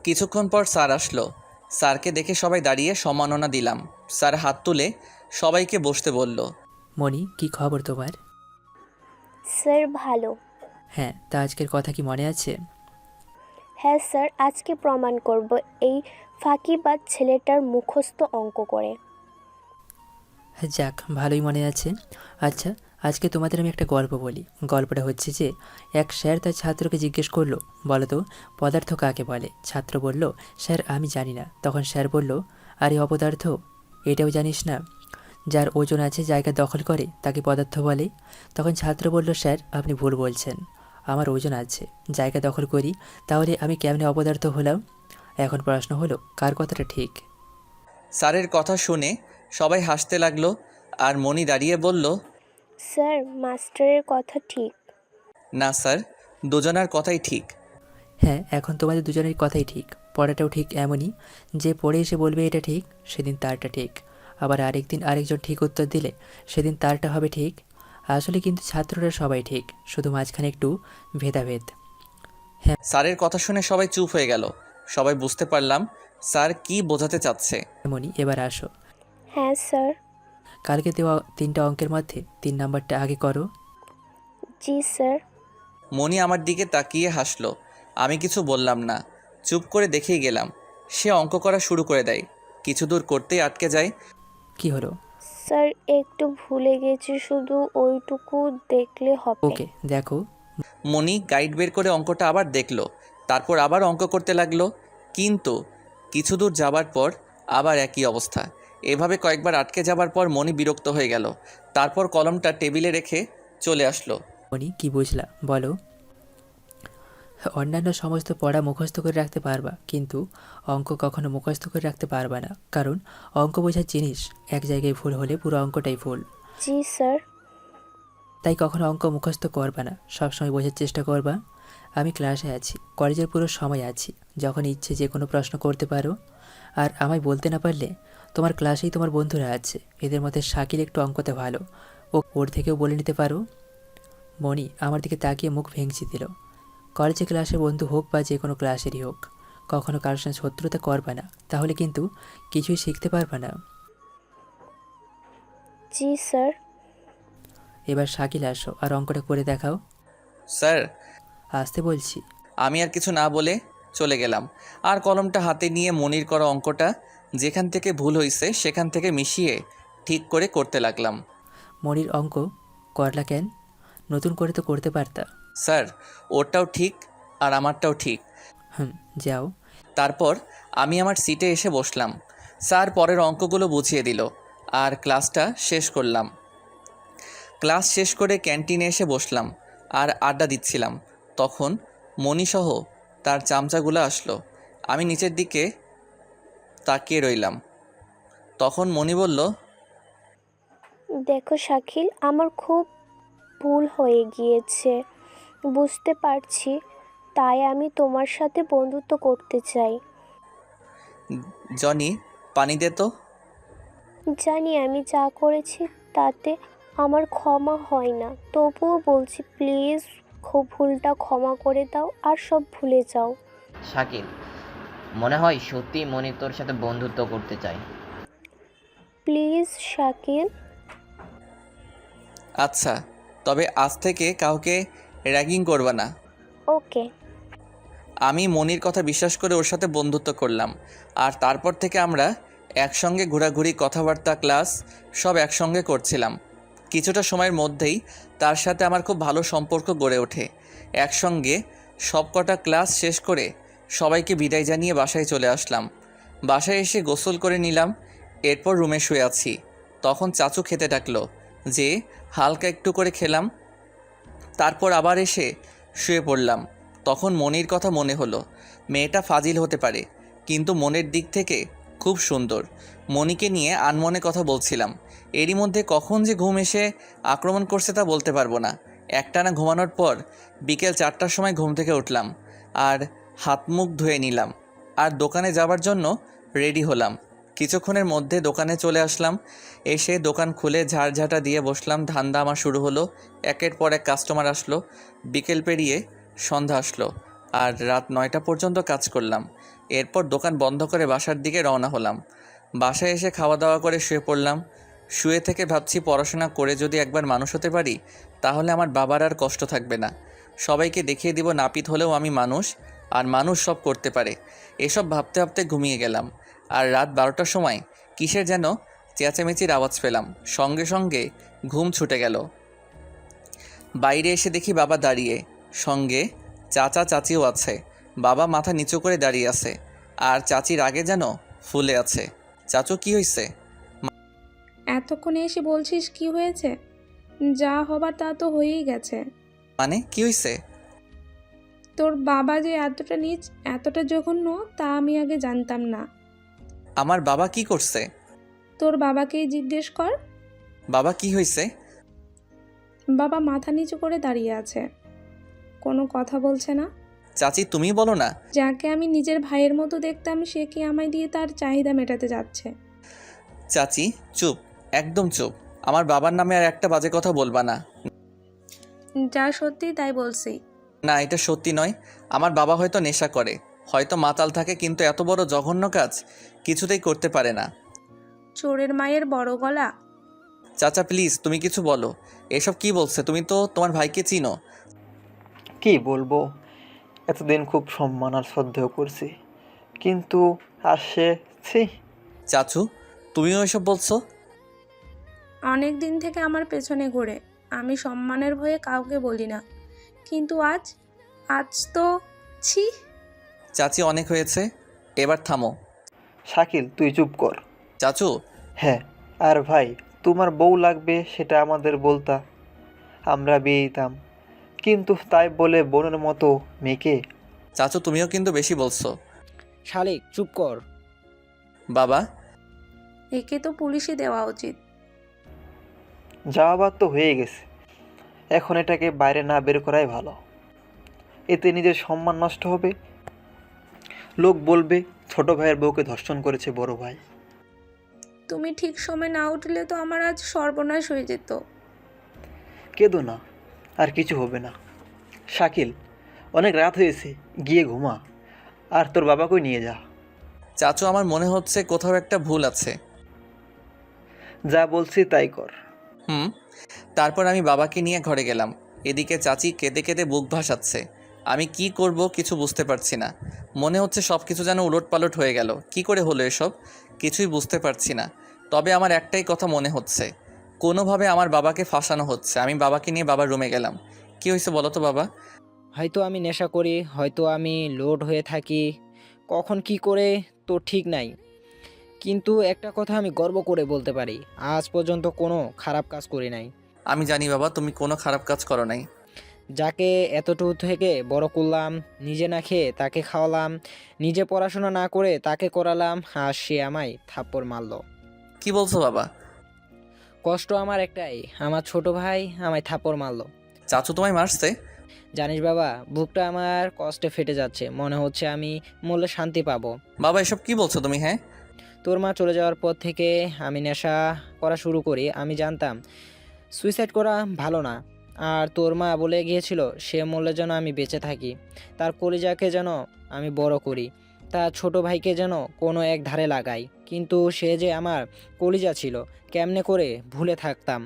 কিছুক্ষণ পর স্যার আসলো। স্যারকে দেখে সবাই দাঁড়িয়ে সম্মাননা দিলাম। স্যার হাত তুলে সবাইকে বসতে বলল। মনি, কি খবর তোমার? স্যার ভালো। হ্যাঁ, তা আজকের কথা কি মনে আছে? হ্যাঁ স্যার, আজকে প্রমাণ করব এই ফাঁকিবাজ ছেলেটার মুখস্থ অঙ্ক করে। হ্যাঁ, যাক, ভালোই মনে আছে। আচ্ছা, আজকে তোমাদের আমি একটা গল্প বলি। গল্পটা হচ্ছে যে এক স্যার তার ছাত্রকে জিজ্ঞেস করলো, বলো তো পদার্থ কাকে বলে? ছাত্র বলল, স্যার আমি জানি না। তখন স্যার বলল, আরে অপদার্থ, এটাও জানিস না? যার ওজন আছে, জায়গা দখল করে, তাকে পদার্থ বলে। তখন ছাত্র বলল, স্যার আপনি ভুল বলছেন, আমার ওজন আছে, জায়গা দখল করি, তাহলে আমি কেমনে অপদার্থ হলাম? এখন প্রশ্ন হলো, কার কথাটা ঠিক? স্যারের কথা শুনে সবাই হাসতে লাগলো, আর মনি দাঁড়িয়ে বলল, স্যার মাস্টারের কথা ঠিক। না স্যার, দুজনার কথাই ঠিক। হ্যাঁ, এখন তোমাদের দুজনের কথাই ঠিক। পড়াটাও ঠিক এমনই, যে পড়ে এসে বলবে এটা ঠিক, সেদিন তারটা ঠিক। আবার আরেকদিন আরেকজন ঠিক উত্তর দিলে সেদিন তারটা হবে ঠিক। আসলে কিন্তু ছাত্ররা সবাই ঠিক, শুধু মাঝখানে একটু ভেদাভেদ। স্যারের কথা শুনে সবাই চুপ হয়ে গেল। সবাই বুঝতে পারলাম স্যার কি বোঝাতে চাচ্ছে। এমনই, এবার আসো। হ্যাঁ স্যার। কালকে দেওয়া 3টা অঙ্কের মধ্যে 3 নাম্বারটা আগে করো। জি স্যার। মনি আমার দিকে তাকিয়ে হাসলো। আমি কিছু বললাম না, চুপ করে দেখেই গেলাম। সে অঙ্ক করা শুরু করে দেয়, কিছু দূর করতেই আটকে যায়। কি হলো? স্যার একটু ভুলে গেছি, শুধু ওইটুকু দেখলে হবে। ওকে, দেখো। মনি গাইড বের করে অঙ্কটা আবার দেখলো, তারপর আবার অঙ্ক করতে লাগলো। কিন্তু কিছু দূর যাবার পর আবার একই অবস্থা। এভাবে কয়েকবার আটকে যাবার পর মনি বিরক্ত হয়ে গেল। তারপর কলমটা টেবিলে রেখে চলে আসলো। মনি কি বুঝলা বলো? অন্যান্য সমস্ত পড়া মুখস্থ করে রাখতে পারবা, কিন্তু অঙ্ক কখনো মুখস্থ করে রাখতে পারবা না, কারণ অঙ্ক বোঝার জিনিস এক জায়গায় ভুল হলে পুরো অঙ্কটাই ভুল। জি স্যার। তাই কখনো অঙ্ক মুখস্থ করবা না, সবসময় বোঝার চেষ্টা করবা। আমি ক্লাসে আছি, কলেজের পুরো সময় আছি, যখন ইচ্ছে যে কোনো প্রশ্ন করতে পারো। আর আমায় বলতে না পারলে তোমার ক্লাসেই তোমার বন্ধুরা আছে, এদের মধ্যে শাকিল একটু অঙ্কতে ভালো, ওর থেকেও বলে নিতে পারো। মনি আমার দিকে তাকিয়ে মুখ ভেঙচি দিল। কলেজে ক্লাসের বন্ধু হোক বা যে কোনো ক্লাসেরই হোক, কখনো কারোর সঙ্গে শত্রুতা করবা না, তাহলে কিন্তু কিছুই শিখতে পারবা না। জি স্যার। এবার শাকিল আসো আর অঙ্কটা করে দেখাও। স্যার, আসতে বলছি। আমি আর কিছু না বলে চলে গেলাম। আর কলমটা হাতে নিয়ে মনির করা অঙ্কটা যেখান থেকে ভুল হয়েছে সেখান থেকে মিশিয়ে ঠিক করে করতে লাগলাম। মনির অঙ্ক করলা কেন? নতুন করে তো করতে পারতা। স্যার, ওরটাও ঠিক আর আমারটাও ঠিক। যাও। তারপর আমি আমার সিটে এসে বসলাম। স্যার পরের অঙ্কগুলো বুঝিয়ে দিল আর ক্লাসটা শেষ করলাম। ক্লাস শেষ করে ক্যান্টিনে এসে বসলাম আর আড্ডা দিচ্ছিলাম। তখন মণিসহ তার চামচাগুলো আসলো। আমি নিচের দিকে তাকিয়ে রইলাম। তখন মণি বলল, দেখো শাকিল, আমার খুব ভুল হয়ে গিয়েছে, বুঝতে পারছি, তাই আমি তোমার সাথে বন্ধুত্ব করতে চাই। জনি, পানি দে তো। জানি আমি যা করেছি তাতে আমার ক্ষমা হয় না, তবুও বলছি প্লিজ, ভুলটা ক্ষমা করে দাও আর সব ভুলে যাও। শাকিল, মনে হয় সত্যি মনি তোর সাথে বন্ধুত্ব করতে চাই। প্লিজ শাকিল। আচ্ছা, তবে আজ থেকে কাউকে র্যাগিং করবা না। ওকে। আমি মনির কথা বিশ্বাস করে ওর সাথে বন্ধুত্ব করলাম। আর তারপর থেকে আমরা একসঙ্গে ঘোরাঘুরি, কথাবার্তা, ক্লাস সব একসঙ্গে করছিলাম। কিছুটা সময়ের মধ্যেই তার সাথে আমার খুব ভালো সম্পর্ক গড়ে ওঠে। একসঙ্গে সব কটা ক্লাস শেষ করে সবাইকে বিদায় জানিয়ে বাসায় চলে আসলাম। বাসায় এসে গোসল করে নিলাম, এরপর রুমে শুয়ে আছি। তখন চাচু খেতে ডাকলো, যে হালকা একটু করে খেলাম, তারপর আবার এসে শুয়ে পড়লাম। তখন মনির কথা মনে হলো। মেয়েটা ফাজিল হতে পারে, কিন্তু মনের দিক থেকে খুব সুন্দর। মনিকে নিয়ে আনমনে কথা বলছিলাম। এরই মধ্যে কখন যে ঘুম এসে আক্রমণ করছে তা বলতে পারবো না। একটানা ঘুমানোর পর বিকেল 4টার সময় ঘুম থেকে উঠলাম আর হাত মুখ ধুয়ে নিলাম আর দোকানে যাবার জন্য রেডি হলাম। কিছুক্ষণের মধ্যে দোকানে চলে আসলাম। এসে দোকান খুলে ঝাড়ঝাঁটা দিয়ে বসলাম। ধান্দা আমার শুরু হলো। একের পর এক কাস্টমার আসলো। বিকেল পেরিয়ে সন্ধ্যা আসলো আর রাত 9টা পর্যন্ত কাজ করলাম। এরপর দোকান বন্ধ করে বাসার দিকে রওনা হলাম। বাসায় এসে খাওয়া দাওয়া করে শুয়ে পড়লাম। শুয়ে থেকে ভাবছি, পড়াশোনা করে যদি একবার মানুষ হতে পারি তাহলে আমার বাবার আর কষ্ট থাকবে না। সবাইকে দেখিয়ে দিব নাপিত হলেও আমি মানুষ, আর মানুষ সব করতে পারে। এসব ভাবতে ভাবতে ঘুমিয়ে গেলাম। আর রাত 12টার সময় কিসের যেন চেঁচামেচির আওয়াজ পেলাম। সঙ্গে সঙ্গে ঘুম ছুটে গেল। বাইরে এসে দেখি বাবা দাঁড়িয়ে, সঙ্গে চাচা চাচিও আছে। বাবা মাথা নিচু করে দাঁড়িয়ে আছে আর চাচির আগে যেন ফুলে আছে। চাচু, কি হয়েছে? এতক্ষণে এসে বলছিস কি হয়েছে? যা হবার তা তো হয়েই গেছে। মানে কি হয়েছে? তোর বাবা যে এতটা নীচ, এতটা জঘন্য, তা আমি আগে জানতাম না। আমার বাবা কি করছে? তোর বাবাকেই জিজ্ঞেস কর। বাবা কি হয়েছে? বাবা মাথা নিচু করে দাঁড়িয়ে আছে, কোনো কথা বলছে না। চাচি, তুমি বলো না। যাকে আমি নিজের ভাইয়ের মতো দেখতাম সে কি আমায় দিয়ে তার চাহিদা মেটাতে যাচ্ছে? চাচি চুপ, একদম চুপ। আমার বাবার নামে আর একটা বাজে কথা বলবা না। যা সত্যি তাই বলছি। না, এটা সত্যি নয়। আমার বাবা হয়তো নেশা করে, হয়তো মাতাল থাকে, কিন্তু এত বড় জঘন্য কাজ কিছুতেই করতে পারে না। চোরের মায়ের বড় গলা। চাচা প্লিজ, তুমি কিছু বলো। এসব কি বলছে? তুমি তো তোমার ভাইকে চিনো। কি বলবো, এতদিন খুব সম্মান আর শ্রদ্ধেয় করছি, কিন্তু আর সে ছি। চাচু, তুমিও এসব বলছো? অনেক দিন থেকে আমার পেছনে ঘোরে, আমি সম্মানের ভয়ে কাউকে বলি না, কিন্তু আজ আজ তো ছি। চাচি, অনেক হয়েছে, এবার থামো। শাকিল তুই চুপ কর। চাচু, হ্যাঁ, আর ভাই তোমার বউ লাগবে সেটা আমাদের বলতা, আমরা বিয়ে দিতাম, কিন্তু তাই বলে বোনের মতো মেয়েকে। চাচু তুমিও কিন্তু বেশি বলছো। শালিক চুপ কর। বাবা, একে তো পুলিশে দেওয়া উচিত। যাওয়াবার তো হয়ে গেছে, এখন এটাকে বাইরে না বের করাই ভালো, এতে নিজের সম্মান নষ্ট হবে। লোক বলবে ছোট ভাইয়ের বউকে ধর্ষণ করেছে বড় ভাই। তুমি ঠিক সময় না উঠলে তো আমার আজ সর্বনাশ হয়ে যেত। কেঁদো না, আর কিছু হবে না। শাকিল, অনেক রাত হয়েছে, গিয়ে ঘুমা, আর তোর বাবাকেও নিয়ে যা। চাচু আমার মনে হচ্ছে কোথাও একটা ভুল আছে। যা বলছি তাই কর। তারপর আমি বাবাকে নিয়ে ঘরে গেলাম। এদিকে চাচি কেঁদে কেঁদে বুক ভাসাচ্ছে। আমি কি করব কিছু বুঝতে পারছি না। মনে হচ্ছে সব কিছু যেন উলটপালট হয়ে গেল। কি করে হলো এসব কিছুই বুঝতে পারছি না। তবে আমার একটাই কথা মনে হচ্ছে, কোনোভাবে আমার বাবাকে ফাঁসানো হচ্ছে। আমি বাবাকে নিয়ে বাবার রুমে গেলাম। কি হয়েছে বলো তো বাবা? হয়তো আমি নেশা করি, হয়তো আমি লোড হয়ে থাকি, কখন কি করে তো ঠিক নাই, কিন্তু একটা কথা আমি গর্ব করে বলতে পারি, আজ পর্যন্ত কোনো খারাপ কাজ করি নাই। আমি জানি বাবা তুমি কোনো খারাপ কাজ করো নাই। যাকে এতটুকু থেকে বড় করলাম, নিজে না খেয়ে তাকে খাওয়ালাম, নিজে পড়াশোনা না করে তাকে করালাম, আর সে আমায় থাপ্পড় মারলো। কি বলছো বাবা? কষ্ট আমার একটাই, আমার ছোট ভাই আমায় থাপ্পড় মারলো। চাচু তোমায় মারছে? জানিস বাবা, বুকটা আমার কষ্টে ফেটে যাচ্ছে, মনে হচ্ছে আমি মরলে শান্তি পাবো। বাবা এসব কি বলছো তুমি? হ্যাঁ, তোর মা চলে যাওয়ার পর থেকে আমি নেশা করা শুরু করি। আমি জানতাম সুইসাইড করা ভালো না, আর তোর মা বলে গিয়েছিল সে মরলে যেন আমি বেঁচে থাকি, তার কলিজাকে যেন আমি বড় করি, তার ছোট ভাইকে যেন কোনো এক ধারে লাগাই। কিন্তু সে যে আমার কলিজা ছিল, কেমনে করে ভুলে থাকতাম,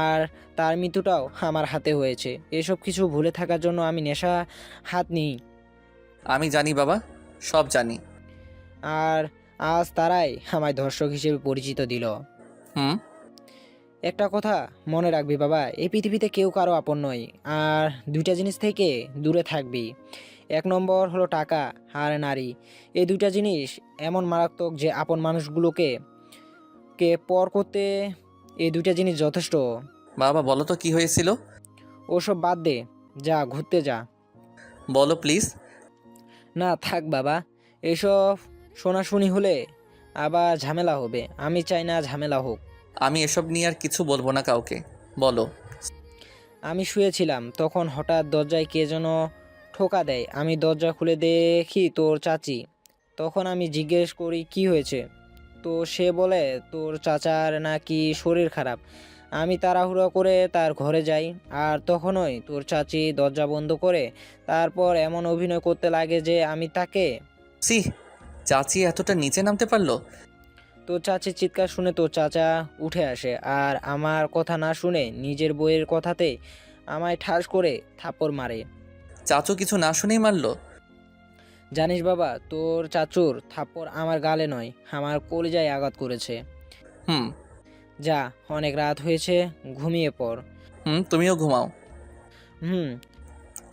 আর তার মৃত্যুটাও আমার হাতে হয়েছে। এসব কিছু ভুলে থাকার জন্য আমি নেশা হাত নিই। আমি জানি বাবা, সব জানি। আর আজ তারাই আমায় ধর্ষক হিসেবে পরিচিত দিল। একটা কথা মনে রাখবি বাবা, এই পৃথিবীতে কেউ কারো আপন নয়, আর দুইটা জিনিস থেকে দূরে থাকবি। এক নম্বর হলো টাকা আর নারী। এই দুইটা জিনিস এমন মারাত্মক যে আপন মানুষগুলোকে পর করতে এই দুইটা জিনিস যথেষ্ট। বাবা বলো তো কি হয়েছিল? ওসব বাদ দে, যা ঘুরতে যা। বলো প্লিজ। না থাক বাবা, এসব শোনাশুনি হলে আবার ঝামেলা হবে, আমি চাই না ঝামেলা হোক। আমি এসব নিয়ে আর কিছু বলবো না কাউকে, বলো। আমি শুয়েছিলাম, তখন হঠাৎ দরজায় কে যেন ঠোকা দেয়। আমি দরজা খুলে দেখি তোর চাচি। তখন আমি জিজ্ঞেস করি কি হয়েছে, তো সে বলে তোর চাচার নাকি শরীর খারাপ। আমি তাড়াহুড়ো করে তার ঘরে যাই, আর তখনই তোর চাচি দরজা বন্ধ করে তারপর এমন অভিনয় করতে লাগে যে আমি তাকে। সি, চাচি এতটা নিচে নামতে পারলো? তোর চাচির চিৎকার শুনে তোর চাচা উঠে আসে, আর আমার কথা না শুনে নিজের বইয়ের কথাতে আমায় ঠাস করে থাপ্পড় মারে। চাচু কিছু না শুনেই মারলো? জানিস বাবা, তোর চাচুর থাপ্পড় আমার গালে নয়, আমার কলিজায় আঘাত করেছে। যা, অনেক রাত হয়েছে, ঘুমিয়ে পড়। তুমিও ঘুমাও।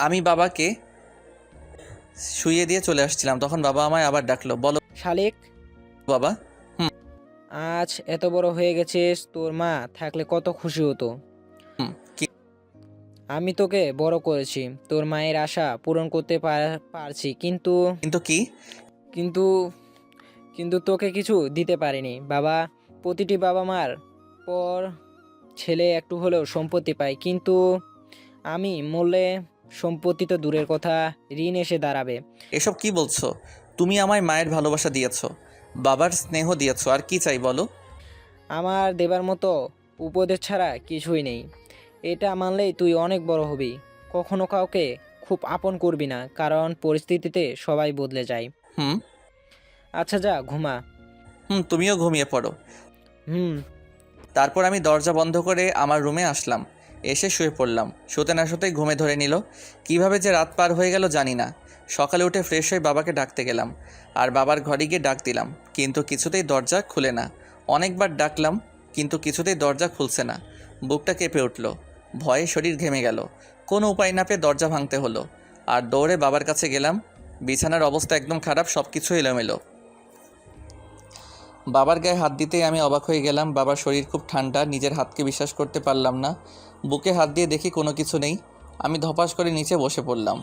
আমি বাবাকে শুইয়ে দিয়ে চলে আসছিলাম, তখন বাবা আমায় আবার ডাকলো। বলো শালিক বাবা। আজ এত বড় হয়ে গেছিস, তোর মা থাকলে কত খুশি হতো। কি? আমি তোকে বড় করেছি, তোর মায়ের আশা পূরণ করতে পারছি, কিন্তু কিন্তু কি? কিন্তু কিন্তু তোকে কিছু দিতে পারিনি বাবা। প্রতিটি বাবা মার পর ছেলে একটু হলেও সম্পত্তি পায়, কিন্তু আমি মরলে সম্পত্তি তো দূরের কথা, ঋণ এসে দাঁড়াবে। এসব কি বলছো? তুমি আমায় মায়ের ভালোবাসা দিয়েছো, বাবার স্নেহ দিয়েছো, আর কি চাই বলো? আমার দেবার মতো উপদেশ ছাড়া কিছুই নেই। এটা মানলেই তুই অনেক বড় হবি। কখনো কাউকে খুব আপন করবি না, কারণ পরিস্থিতিতে সবাই বদলে যায়। আচ্ছা যা ঘুমা। তুমিও ঘুমিয়ে পড়ো। তারপর আমি দরজা বন্ধ করে আমার রুমে আসলাম, এসে শুয়ে পড়লাম। শুতে না শুতেই ঘুমে ধরে নিল। কিভাবে যে রাত পার হয়ে গেল জানি না। সকালে উঠে ফ্রেশ হয়ে বাবাকে ডাকতে গেলাম, আর বাবার ঘরে গিয়ে ডাক দিলাম, কিন্তু কিছুতেই দরজা খুলে না। অনেকবার ডাকলাম, কিন্তু কিছুতেই দরজা খুলছে না। বুকটা কেঁপে উঠল, ভয়ে শরীর ঘেমে গেল। কোনো উপায় না পেয়ে দরজা ভাঙতে হলো, আর দৌড়ে বাবার কাছে গেলাম। বিছানার অবস্থা একদম খারাপ, সব কিছু এলোমেলো। বাবার গায়ে হাত দিতেই আমি অবাক হয়ে গেলাম। বাবার শরীর খুব ঠান্ডা, নিজের হাতকে বিশ্বাস করতে পারলাম না। বুকে হাত দিয়ে দেখি কোনো কিছু নেই। আমি ধপাস করে নিচে বসে পড়লাম।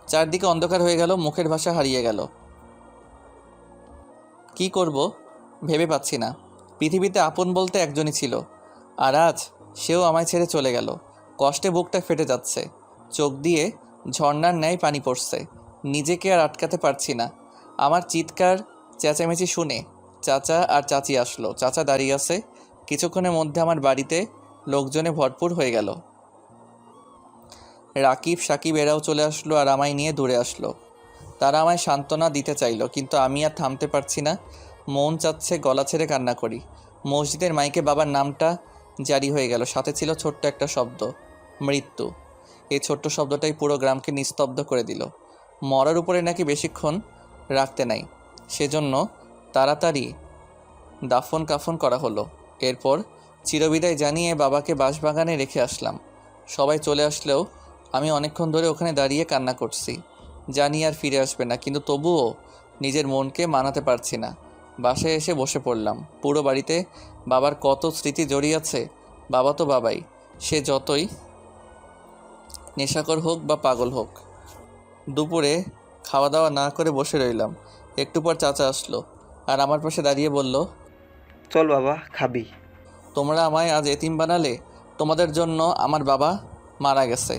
চারদিকে অন্ধকার হয়ে গেল, মুখের ভাষা হারিয়ে গেল। কি করব ভেবে পাচ্ছি না। পৃথিবীতে আপন বলতে একজনই ছিল, আর আজ সেও আমায় ছেড়ে চলে গেল। কষ্টে বুকটা ফেটে যাচ্ছে, চোখ দিয়ে ঝর্ণার ন্যায় পানি পড়ছে। নিজেকে আর আটকাতে পারছি না। আমার চিৎকার চেঁচামেচি শুনে চাচা আর চাচি আসলো। চাচা দাঁড়িয়ে আছে। কিছুক্ষণের মধ্যে আমার বাড়িতে লোকজনে ভরপুর হয়ে গেল। রাকিব সাকিব এরাও চলে আসলো আর আমায় নিয়ে দূরে আসলো। তারা আমায় সান্ত্বনা দিতে চাইলো, কিন্তু আমি আর থামতে পারছি না। মন চাচ্ছে গলা ছেড়ে কান্না করি। মসজিদের মাইকে বাবার নামটা জারি হয়ে গেল। সাথে ছিল ছোট্ট একটা শব্দ, মৃত্যু। এই ছোট্ট শব্দটাই পুরো গ্রামকে নিস্তব্ধ করে দিল। মরার উপরে নাকি বেশিক্ষণ রাখতে নাই, সেজন্য তাড়াতাড়ি দাফন কাফন করা হলো। এরপর চিরবিদায় জানিয়ে বাবাকে বাঁশবাগানে রেখে আসলাম। সবাই চলে আসলেও আমি অনেকক্ষণ ধরে ওখানে দাঁড়িয়ে কান্না করছি। জানি আর ফিরে আসবে না, কিন্তু তবুও নিজের মনকে মানাতে পারছি না। বাসায় এসে বসে পড়লাম। পুরো বাড়িতে বাবার কত স্মৃতি জড়িয়ে আছে। বাবা তো বাবাই, সে যতই নেশাখোর হোক বা পাগল হোক। দুপুরে খাওয়া দাওয়া না করে বসে রইলাম। একটু পর চাচা আসলো আর আমার পাশে দাঁড়িয়ে বলল, চল বাবা, খাবি? তোমরা আমায় আজ এতিম বানালে। তোমাদের জন্য আমার বাবা মারা গেছে।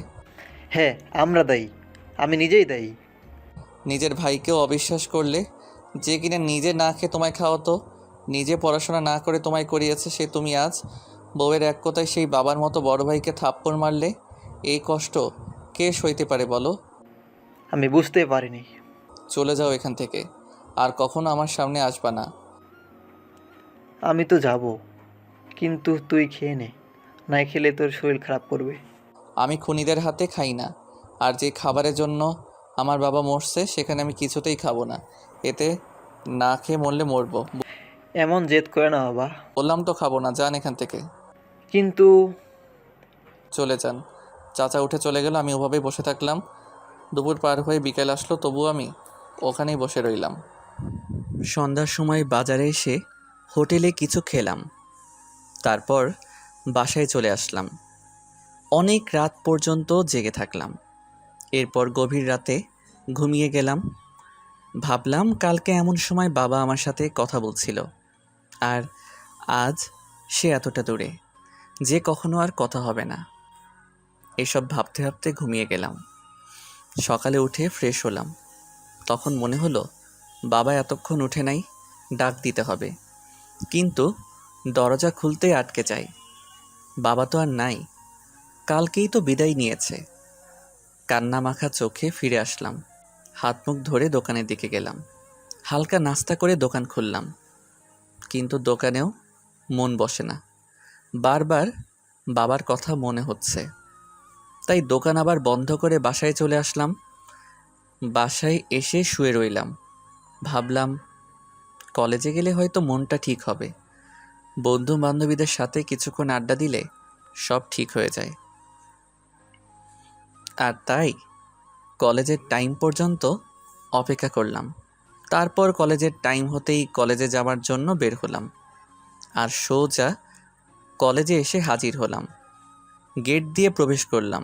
হ্যাঁ, আমরা দায়ী, আমি নিজেই দায়ী। নিজের ভাইকেও অবিশ্বাস করলে, যে কিনা নিজে না খেয়ে তোমায় খাওয়াতো, নিজে পড়াশোনা না করে তোমায় করিয়েছে, সে তুমি আজ বউয়ের এক কথায় সেই বাবার মতো বড় ভাইকে থাপ্পড় মারলে। এই কষ্ট কে সইতে পারে বলো? আমি বুঝতে পারিনি। চলে যাও এখান থেকে, আর কখনো আমার সামনে আসবা না। আমি তো যাব, কিন্তু তুই খেয়ে নে, না খেলে তোর শরীর খারাপ করবে। আমি খুনিদের হাতে খাই না, আর যে খাবারের জন্য আমার বাবা মরছে সেখানে আমি কিছুতেই খাবো না। এতে না খেয়ে মরলে মরবো। এমন জেদ করে না বাবা। বললাম তো খাবো না, যান এখান থেকে। কিন্তু চলে যান। চাচা উঠে চলে গেল। আমি ওভাবেই বসে থাকলাম। দুপুর পার হয়ে বিকেল আসলো, তবুও আমি ওখানেই বসে রইলাম। সন্ধ্যার সময় বাজারে এসে হোটেলে কিছু খেলাম, তারপর বাসায় চলে আসলাম। অনেক রাত পর্যন্ত জেগে থাকলাম। এরপর গভীর রাতে ঘুমিয়ে গেলাম। ভাবলাম কালকে এমন সময় বাবা আমার সাথে কথা বলছিল, আর আজ সে এতটা দূরে যে কখনো আর কথা হবে না। এসব ভাবতে ভাবতে ঘুমিয়ে গেলাম। সকালে উঠে ফ্রেশ হলাম। তখন মনে হলো বাবা এতক্ষণ উঠে নাই, ডাক দিতে হবে, কিন্তু দরজা খুলতেই আটকে যায়। বাবা তো আর নাই, কালকেই তো বিদায় নিয়েছে। কান্না মাখা চোখে ফিরে আসলাম। হাত মুখ ধরে দোকানের দিকে গেলাম। হালকা নাস্তা করে দোকান খুললাম, কিন্তু দোকানেও মন বসে না। বারবার বাবার কথা মনে হচ্ছে, তাই দোকান আবার বন্ধ করে বাসায় চলে আসলাম। বাসায় এসে শুয়ে রইলাম। ভাবলাম কলেজে গেলে হয়তো মনটা ঠিক হবে। বন্ধু বান্ধবীদের সাথে কিছুক্ষণ আড্ডা দিলে সব ঠিক হয়ে যায়। আর তাই কলেজের টাইম পর্যন্ত অপেক্ষা করলাম। তারপর কলেজের টাইম হতেই কলেজে যাওয়ার জন্য বের হলাম, আর সোজা কলেজে এসে হাজির হলাম। গেট দিয়ে প্রবেশ করলাম।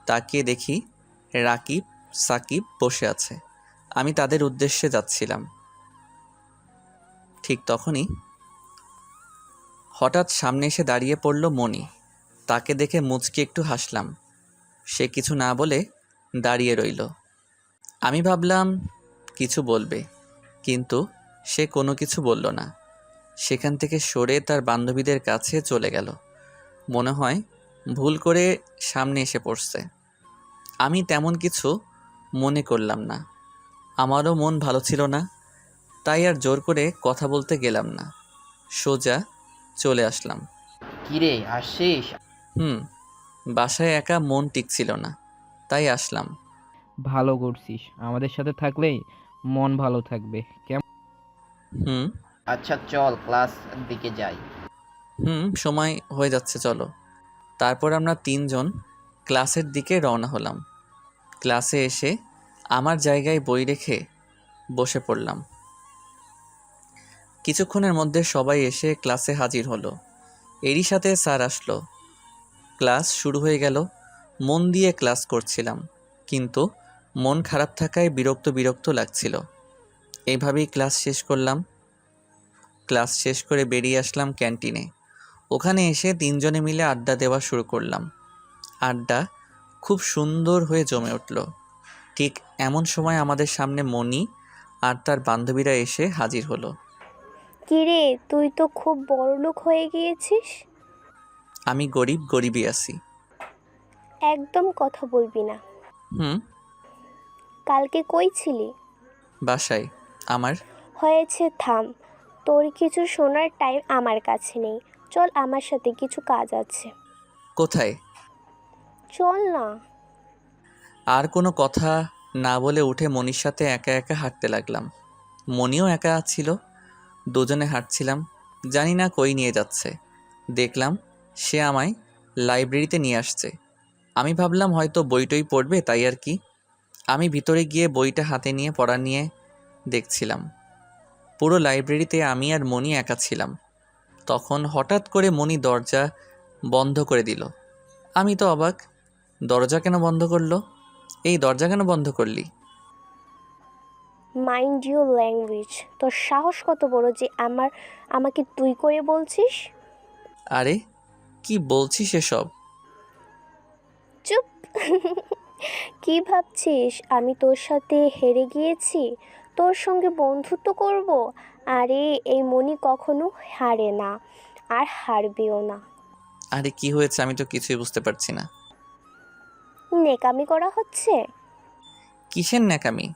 তাকিয়ে দেখি রাকিব সাকিব বসে আছে। আমি তাদের উদ্দেশ্যে যাচ্ছিলাম। ঠিক তখনই হঠাৎ সামনে এসে দাঁড়িয়ে পড়ল মনি। তাকে দেখে মুচকি একটু হাসলাম। সে কিছু না বলে দাঁড়িয়ে রইল। আমি ভাবলাম কিছু বলবে, কিন্তু সে কোনো কিছু বলল না। সেখান থেকে সরে তার বান্ধবীদের কাছে চলে গেল। মনে হয় ভুল করে সামনে এসে পড়ছে। আমি তেমন কিছু মনে করলাম না। আমারও মন ভালো ছিল না, তাই আর জোর করে কথা বলতে গেলাম না। সোজা চলে আসলাম। কিরে আসছিস? বাসায় একা মন টিকছিল না, তাই আসলাম। ভালো করছিস, আমাদের সাথে থাকলেই মন ভালো থাকবে। কেমন? হুম আচ্ছা চল ক্লাস দিকে যাই। সময় হয়ে যাচ্ছে, চলো। তারপর আমরা তিনজন ক্লাসের দিকে রওনা হলাম। ক্লাসে এসে আমার জায়গায় বই রেখে বসে পড়লাম। কিছুক্ষণের মধ্যে সবাই এসে ক্লাসে হাজির হলো। এরই সাথে স্যার আসলো। ক্লাস শুরু হয়ে গেল। মন দিয়ে ক্লাস করছিলাম, কিন্তু মন খারাপ থাকায় বিরক্ত বিরক্ত লাগছিল। এইভাবেই ক্লাস শেষ করলাম। ক্লাস শেষ করে বেরিয়ে আসলাম ক্যান্টিনে। ওখানে এসে তিনজনে মিলে আড্ডা দেওয়া শুরু করলাম। আড্ডা খুব সুন্দর হয়ে জমে উঠল। ঠিক এমন সময় আমাদের সামনে মনি আর তার বান্ধবীরা এসে হাজির হলো। কিরে, তুই তো খুব বড়লোক হয়ে গিয়েছিস। আমি গরিব, গরিবই আছি। একদম কথা বলবি না। হুম। কালকে কই ছিলি? বাসায়। আমার হয়েছে, থাম। তোর কিছু শোনার টাইম আমার কাছে নেই। চল আমার সাথে, কিছু কাজ আছে। কোথায়? চল না। আর কোনো কথা না বলে উঠে মনির সাথে একা একা হাঁটতে লাগলাম। মনিও একা ছিল। দুজনে হাঁটছিলাম। জানি না কই নিয়ে যাচ্ছে। দেখলাম সে আমায় লাইব্রেরিতে নিয়ে আসছে। আমি ভাবলাম হয়তো বইটই পড়বে, তাই আর কি। আমি ভিতরে গিয়ে বইটা হাতে নিয়ে পড়া নিয়ে দেখছিলাম। পুরো লাইব্রেরিতে আমি আর মনি একা ছিলাম। তখন হঠাৎ করে মনি দরজা বন্ধ করে দিল। আমি তো অবাক, দরজা কেন বন্ধ করলো? এই দরজা কেন বন্ধ করলি? Mind your language. তোর সাহস কত বড় যে আমাকে তুই করে বলছিস? আরে কি বলছিস এসব? চুপ। কি ভাবছিস আমি তোর সাথে হেরে গিয়েছি? তোর সঙ্গে বন্ধুত্ব করব? আরে এই মনি কখনো হারে না, আর হারবেও না। আরে কি হয়েছে? আমি তো কিছুই বুঝতে পারছি না। নেকামি করা হচ্ছে? কিসের ন্যাকামি?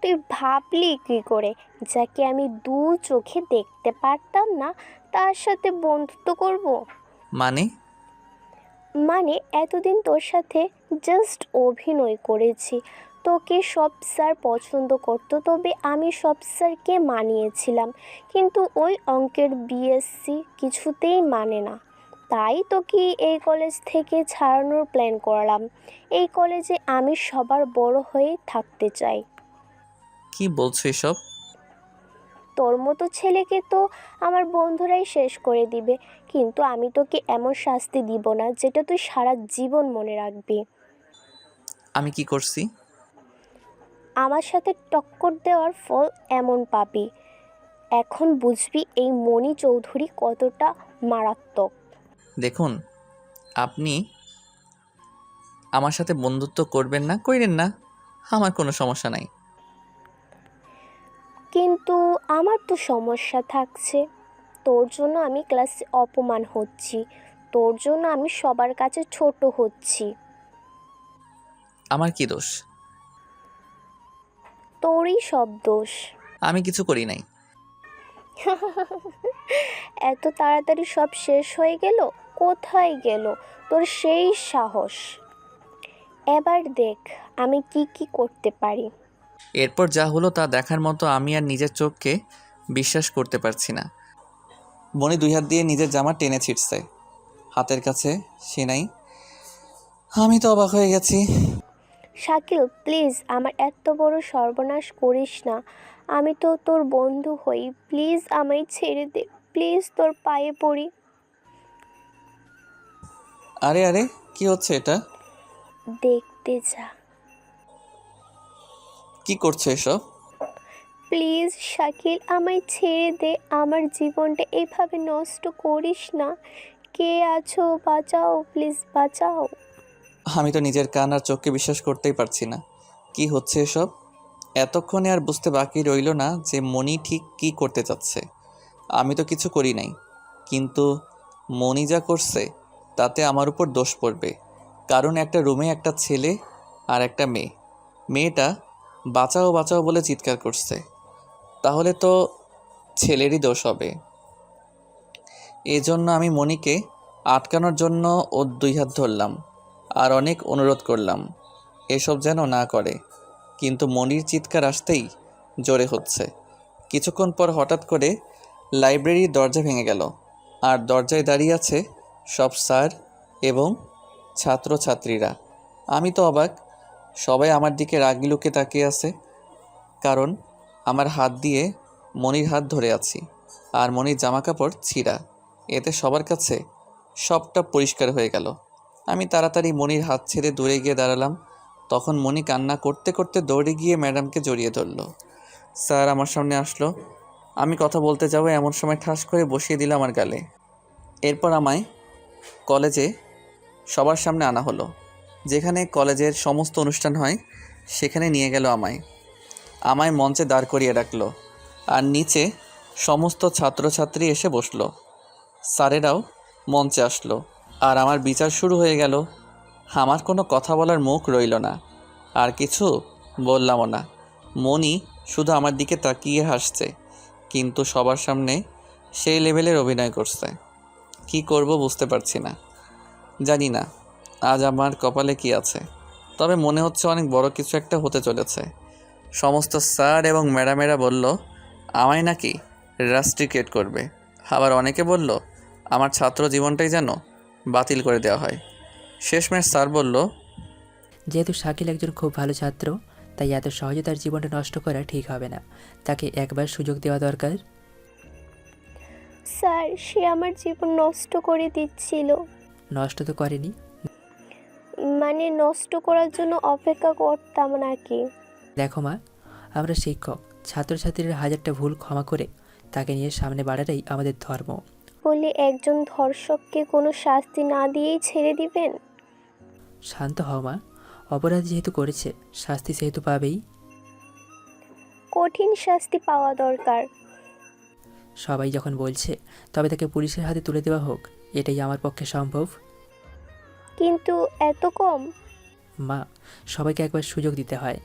তুই ভাবলি কি করে যাকে আমি দু চোখে দেখতে পারতাম না তার সাথে বন্ধুত্ব করব? মানে? মানে এতদিন তোর সাথে জাস্ট অভিনয় করেছি। তোকে সব স্যার পছন্দ করতো, তবে আমি সব স্যারকে মানিয়েছিলাম, কিন্তু ওই অঙ্কের বিএসসি কিছুতেই মানে না। তাই তোকে এই কলেজ থেকে ছাড়ানোর প্ল্যান করলাম। এই কলেজে আমি সবার বড় হয়ে থাকতে চাই। কি বলছো এসব? তোর মতো ছেলেকে তো আমার বন্ধুরাই শেষ করে দিবে, কিন্তু আমি তোকে এমন শাস্তি দিব না যেটা তুই সারা জীবন মনে রাখবি। আমি কি করছি? আমার সাথে টক্কর দেওয়ার ফল এমন পাবি। এখন বুঝবি এই মণি চৌধুরী কতটা মারাত্মক। দেখুন, আপনি আমার সাথে বন্ধুত্ব করবেন না, কইরেন না, আমার কোনো সমস্যা নাই। কিন্তু আমার তো সমস্যা থাকছে। তোর জন্য আমি ক্লাসে অপমান হচ্ছি, তোর জন্য আমি সবার কাছে ছোট হচ্ছি। আমার কি দোষ? তোরই সব দোষ। আমি কিছু করি নাই। এত তাড়াতাড়ি সব শেষ হয়ে গেল? কোথায় গেল তোর সেই সাহস? এবার দেখ আমি কি কি করতে পারি। এরপর যা হলো তা দেখার মতো আমি আর নিজের চোখকে বিশ্বাস করতে পারছি না। মনি দুই হাত দিয়ে নিজের জামা টেনে ছিঁড়ছে, হাতের কাছে সেনাই। আমি তো অবাক হয়ে গেছি। শাকিল, প্লিজ আমার এত বড় সর্বনাশ করিস না। আমি তো তোর বন্ধু হই, প্লিজ আমায় ছেড়ে দে, প্লিজ তোর পায়ে পড়ি। আরে আরে কি হচ্ছে এটা? দেখতে যা। কি করছো এসব? প্লিজ শাকিল, আমায় ছেড়ে দে, আমার জীবনটা এভাবে নষ্ট করিস না। কে আছো, বাঁচাও, প্লিজ বাঁচাও। আমি তো নিজের কান আর চোখকে বিশ্বাস করতেই পারছি না। কি হচ্ছে এসব? এতক্ষণে আর বুঝতে বাকি রইল না যে মনি ঠিক কী করতে চাচ্ছে। আমি তো কিছু করি নাই, কিন্তু মনি যা করছে তাতে আমার উপর দোষ পড়বে। কারণ একটা রুমে একটা ছেলে আর একটা মেয়ে। মেয়েটা বাঁচাও বাঁচাও বলে চিৎকার করছে, তাহলে তো ছেলেরই দোষ হবে। এজন্য আমি মনিকে আটকানোর জন্য ওর দুই হাত ধরলাম আর অনেক অনুরোধ করলাম এসব যেন না করে। কিন্তু মনির চিৎকার আসতেই জোরে হচ্ছে। কিছুক্ষণ পর হঠাৎ করে লাইব্রেরির দরজা ভেঙে গেল, আর দরজায় দাঁড়িয়ে আছে সব স্যার এবং ছাত্রছাত্রীরা। আমি তো অবাক। সবাই আমার দিকে রাগি লুকে তাকিয়ে আছে, কারণ আমার হাত দিয়ে মনির হাত ধরে আছি, আর মনির জামা কাপড় ছিঁড়া। এতে সবার কাছে সবটা পরিষ্কার হয়ে গেল। আমি তাড়াতাড়ি মনির হাত ছেড়ে দূরে গিয়ে দাঁড়ালাম। তখন মনি কান্না করতে করতে দৌড়ে গিয়ে ম্যাডামকে জড়িয়ে ধরল। স্যার আমার সামনে আসলো। আমি কথা বলতে যাব এমন সময় ঠাস করে বসিয়ে দিল আমার গালে। এরপর আমায় কলেজে সবার সামনে আনা হলো। যেখানে কলেজের সমস্ত অনুষ্ঠান হয় সেখানে নিয়ে গেল আমায় মঞ্চে দাঁড় করিয়ে রাখলো, আর নিচে সমস্ত ছাত্রছাত্রী এসে বসলো। স্যারেরাও মঞ্চে আসলো, আর আমার বিচার শুরু হয়ে গেল। আমার কোনো কথা বলার মুখ রইল না, আর কিছু বললামও না। মনি শুধু আমার দিকে তাকিয়ে হাসছে, কিন্তু সবার সামনে সেই লেভেলের অভিনয় করছে। কি করব বুঝতে পারছি না। জানি না আজ আমার কপালে কি আছে, তবে মনে হচ্ছে অনেক বড় কিছু একটা হতে চলেছে। সমস্ত স্যার এবং ম্যাডামেরা বলল আমায় নাকি রাস্ট্রিকেট করবে, আবার অনেকে বলল আমার ছাত্র জীবনটাই যেন বাতিল করে দেওয়া হয়। শেষমেশ স্যার বলল, যেহেতু শাকিল একজন খুব ভালো ছাত্র, তাই এত সহজে তার জীবনটা নষ্ট করা ঠিক হবে না। তাকে একবার সুযোগ দেওয়া দরকার। স্যার, সে আমার জীবন নষ্ট করে দিচ্ছিল। নষ্ট তো করেনি। মানে নষ্ট করার জন্য অপেক্ষা করতাম নাকি? দেখো মা, আমরা শিক্ষক, ছাত্রছাত্রীর হাজারটা ভুল ক্ষমা করে তাকে নিয়ে সামনে বাড়াটাই আমাদের ধর্ম। বলে একজন ধর্ষককে কোনো শাস্তি না দিয়েই ছেড়ে দিবেন? শান্ত হও মা, অপরাধ যেহেতু করেছে শাস্তি সেহেতু পাবেই। কঠিন শাস্তি পাওয়া দরকার। সবাই যখন বলছে তবে তাকে পুলিশের হাতে তুলে দেওয়া হোক, এটাই আমার পক্ষে সম্ভব। কিন্তু এত কম? মা, সবাইকে একবার সুযোগ দিতে হয়।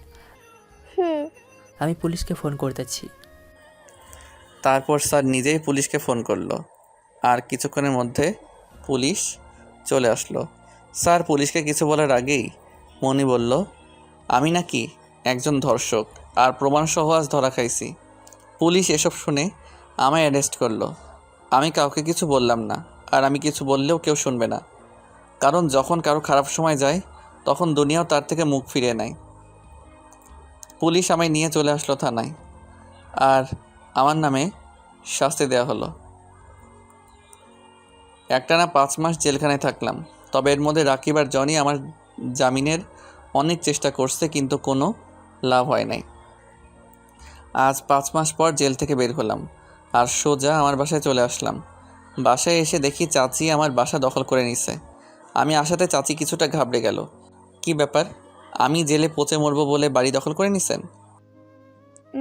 আমি পুলিশকে ফোন করতেছি। তারপর স্যার নিজেই পুলিশকে ফোন করলো, আর কিছুক্ষণের মধ্যে পুলিশ চলে আসলো। স্যার পুলিশকে কিছু বলার আগেই মনি বলল, আমি নাকি একজন ধর্ষক, আর প্রমাণসহ আজ ধরা খাইছি। পুলিশ এসব শুনে আমায় অ্যারেস্ট করলো। আমি কাউকে কিছু বললাম না, আর আমি কিছু বললেও কেউ শুনবে না, কারণ যখন কারো খারাপ সময় যায় তখন দুনিয়াও তার থেকে মুখ ফিরিয়ে নেয়। পুলিশ আমায় নিয়ে চলে আসলো থানায়, আর আমার নামে শাস্তি দেওয়া হলো। একটানা 5 মাস জেলখানায় থাকলাম। তবে এর মধ্যে রাকিব আর জনি আমার জামিনের অনেক চেষ্টা করছে, কিন্তু কোনো লাভ হয় নাই। আজ 5 মাস পর জেল থেকে বের হলাম, আর সোজা আমার বাসায় চলে আসলাম। বাসায় এসে দেখি চাচি আমার বাসা দখল করে নিছে। আমি আসাতে চাচি কিছুটা ঘাবড়ে গেল। কি ব্যাপার, আমি জেলে পচে মরবো বলে বাড়ি দখল করে নিছেন?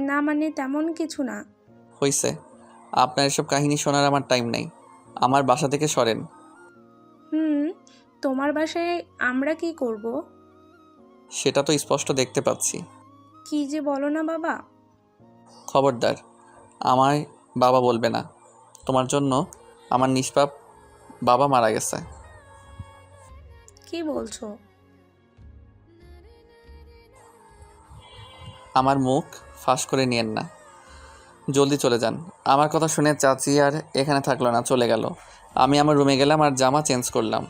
না মানে তেমন কিছু না। হইছে, আপনার এসব কাহিনী শোনার আমার টাইম নেই। আমার বাসা থেকে সরেন। তোমার বাসায় আমরা কি করব? সেটা তো স্পষ্ট দেখতে পাচ্ছি। কি যে বলো না বাবা। খবরদার আমায় বাবা বলবে না। তোমার জন্য আমার নিষ্পাপ বাবা মারা গেছে। কি বলছো? আমার মুখ ফাঁস করে নিয়েন না, জলদি চলে যান। আমার কথা শুনে চাচি আর এখানে থাকলো না, চলে গেল। আমি আমার রুমে গেলাম আর জামা চেঞ্জ করলাম।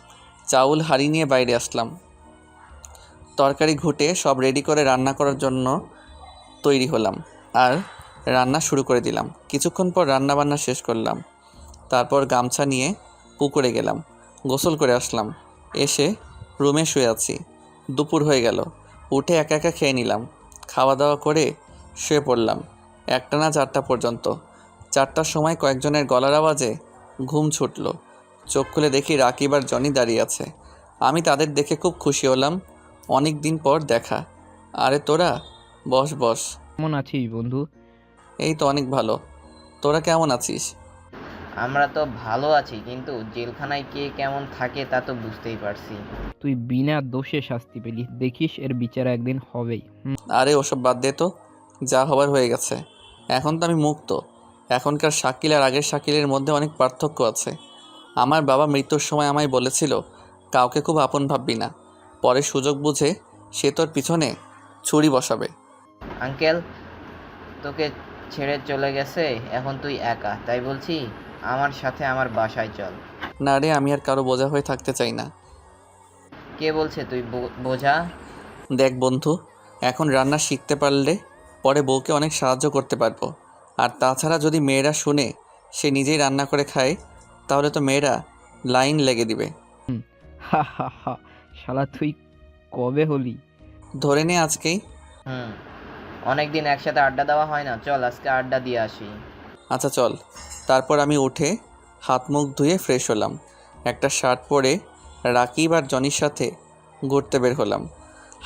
চাউল হাঁড়ি নিয়ে বাইরে আসলাম। তরকারি ঘুটে সব রেডি করে রান্না করার জন্য তৈরি হলাম, আর রান্না শুরু করে দিলাম। কিছুক্ষণ পর রান্না বান্না শেষ করলাম। তারপর গামছা নিয়ে পুকুরে গেলাম, গোসল করে আসলাম। এসে রুমে শুয়ে আছি। দুপুর হয়ে গেল, উঠে একা একা খেয়ে নিলাম। খাওয়া দাওয়া করে শুয়ে পড়লাম একটানা 4টা পর্যন্ত। 4টার সময় কয়েকজনের গলার আওয়াজে ঘুম ছুটল। চোখ খুলে দেখি রাকিব আর জনি দাঁড়িয়ে আছে। আমি তাদের দেখে খুব খুশি হলাম। অনেক দিন পর দেখা। আরে তোরা, বস বস। কেমন আছিস বন্ধু? এই তো অনেক ভালো। তোরা কেমন আছিস? আমরা তো ভালো আছি, কিন্তু জেলখানায় কে কেমন থাকে তা তো বুঝতেই পারছি। তুই বিনা দোষে শাস্তি পেলি, দেখিস এর বিচার একদিন হবেই। আরে ওসব বাদ দে তো, যা হবার হয়ে গেছে। এখন তো আমি মুক্ত। এখনকার শাকিল আর আগের শাকিলের মধ্যে অনেক পার্থক্য আছে। আমার বাবা মৃত্যুর সময় আমায় বলেছিল কাউকে খুব আপন ভাববি না, পরে সুযোগ বুঝে সে তোর পিছনে ছুরি বসাবে। আঙ্কেল তোকে ছেড়ে চলে গেছে, এখন তুই একা, তাই বলছি আমার সাথে আমার বাসায় চল। না রে, আমি আর কারো বোঝা হয়ে থাকতে চাই না। কে বলছে তুই বোঝা? দেখ বন্ধু, এখন রান্না শিখতে পারলে পরে বউকে অনেক সাহায্য করতে পারবো। আর তাছাড়া যদি মেয়েরা শুনে সে নিজেই রান্না করে খায়, তাহলে তো মেয়েরা লাইন লেগে দিবে। হা হা হা, শালা তুই কবে হলি? ধরে নে আজকেই। অনেক দিন একসাথে আড্ডা দেওয়া হয় না, চল আজকে আড্ডা দিয়ে আসি। আচ্ছা চল। তারপর আমি উঠে হাত মুখ ধুয়ে ফ্রেশ হলাম, একটা শার্ট পরে রাকিব আর জনির সাথে ঘুরতে বের হলাম।